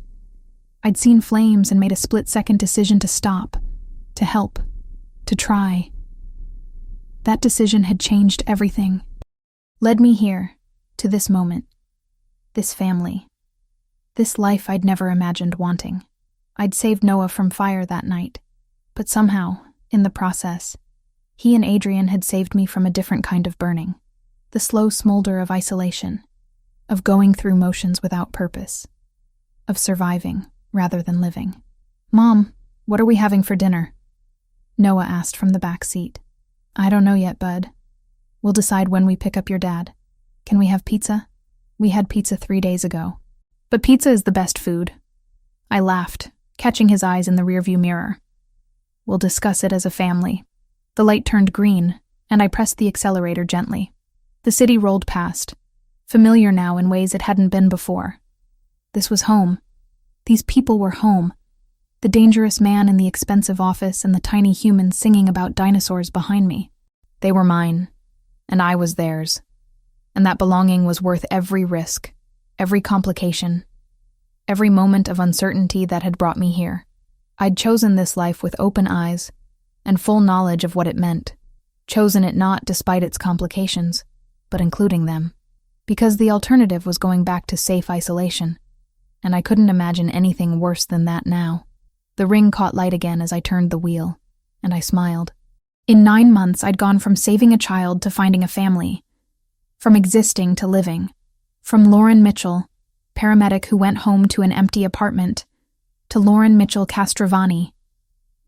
Speaker 1: I'd seen flames and made a split-second decision to stop, to help, to try. That decision had changed everything. Led me here, to this moment, this family, this life I'd never imagined wanting. I'd saved Noah from fire that night, but somehow, in the process, he and Adrian had saved me from a different kind of burning, the slow smolder of isolation, of going through motions without purpose, of surviving rather than living. "Mom, what are we having for dinner?" Noah asked from the back seat. "I don't know yet, bud. We'll decide when we pick up your dad. Can we have pizza? We had pizza 3 days ago." "But pizza is the best food." I laughed, catching his eyes in the rearview mirror. "We'll discuss it as a family." The light turned green, and I pressed the accelerator gently. The city rolled past, familiar now in ways it hadn't been before. This was home. These people were home. The dangerous man in the expensive office and the tiny human singing about dinosaurs behind me. They were mine, and I was theirs. And that belonging was worth every risk, every complication, every moment of uncertainty that had brought me here. I'd chosen this life with open eyes and full knowledge of what it meant. chosen it not despite its complications, but including them, because the alternative was going back to safe isolation, and I couldn't imagine anything worse than that now. The ring caught light again as I turned the wheel, and I smiled. In 9 months, I'd gone from saving a child to finding a family, from existing to living, from Lauren Mitchell, paramedic who went home to an empty apartment, to Lauren Mitchell Castrovani,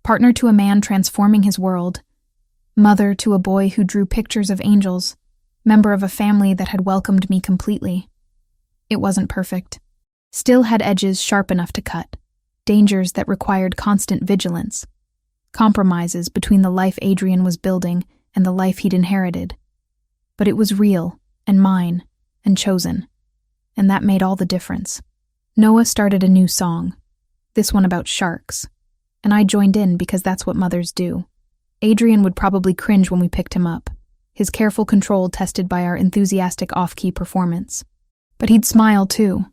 Speaker 1: partner to a man transforming his world, mother to a boy who drew pictures of angels, member of a family that had welcomed me completely. It wasn't perfect. Still had edges sharp enough to cut, dangers that required constant vigilance, compromises between the life Adrian was building and the life he'd inherited. But it was real, and mine, and chosen, and that made all the difference. Noah started a new song, this one about sharks, and I joined in because that's what mothers do. Adrian would probably cringe when we picked him up, his careful control tested by our enthusiastic off-key performance. But he'd smile too,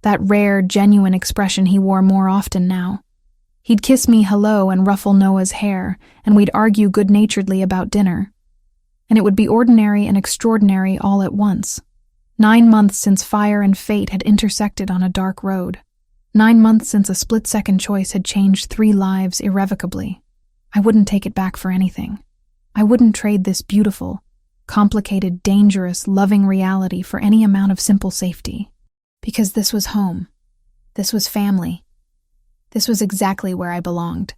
Speaker 1: that rare, genuine expression he wore more often now. He'd kiss me hello and ruffle Noah's hair, and we'd argue good-naturedly about dinner. And it would be ordinary and extraordinary all at once. 9 months since fire and fate had intersected on a dark road. 9 months since a split-second choice had changed 3 lives irrevocably. I wouldn't take it back for anything. I wouldn't trade this beautiful, complicated, dangerous, loving reality for any amount of simple safety. Because this was home. This was family. This was exactly where I belonged.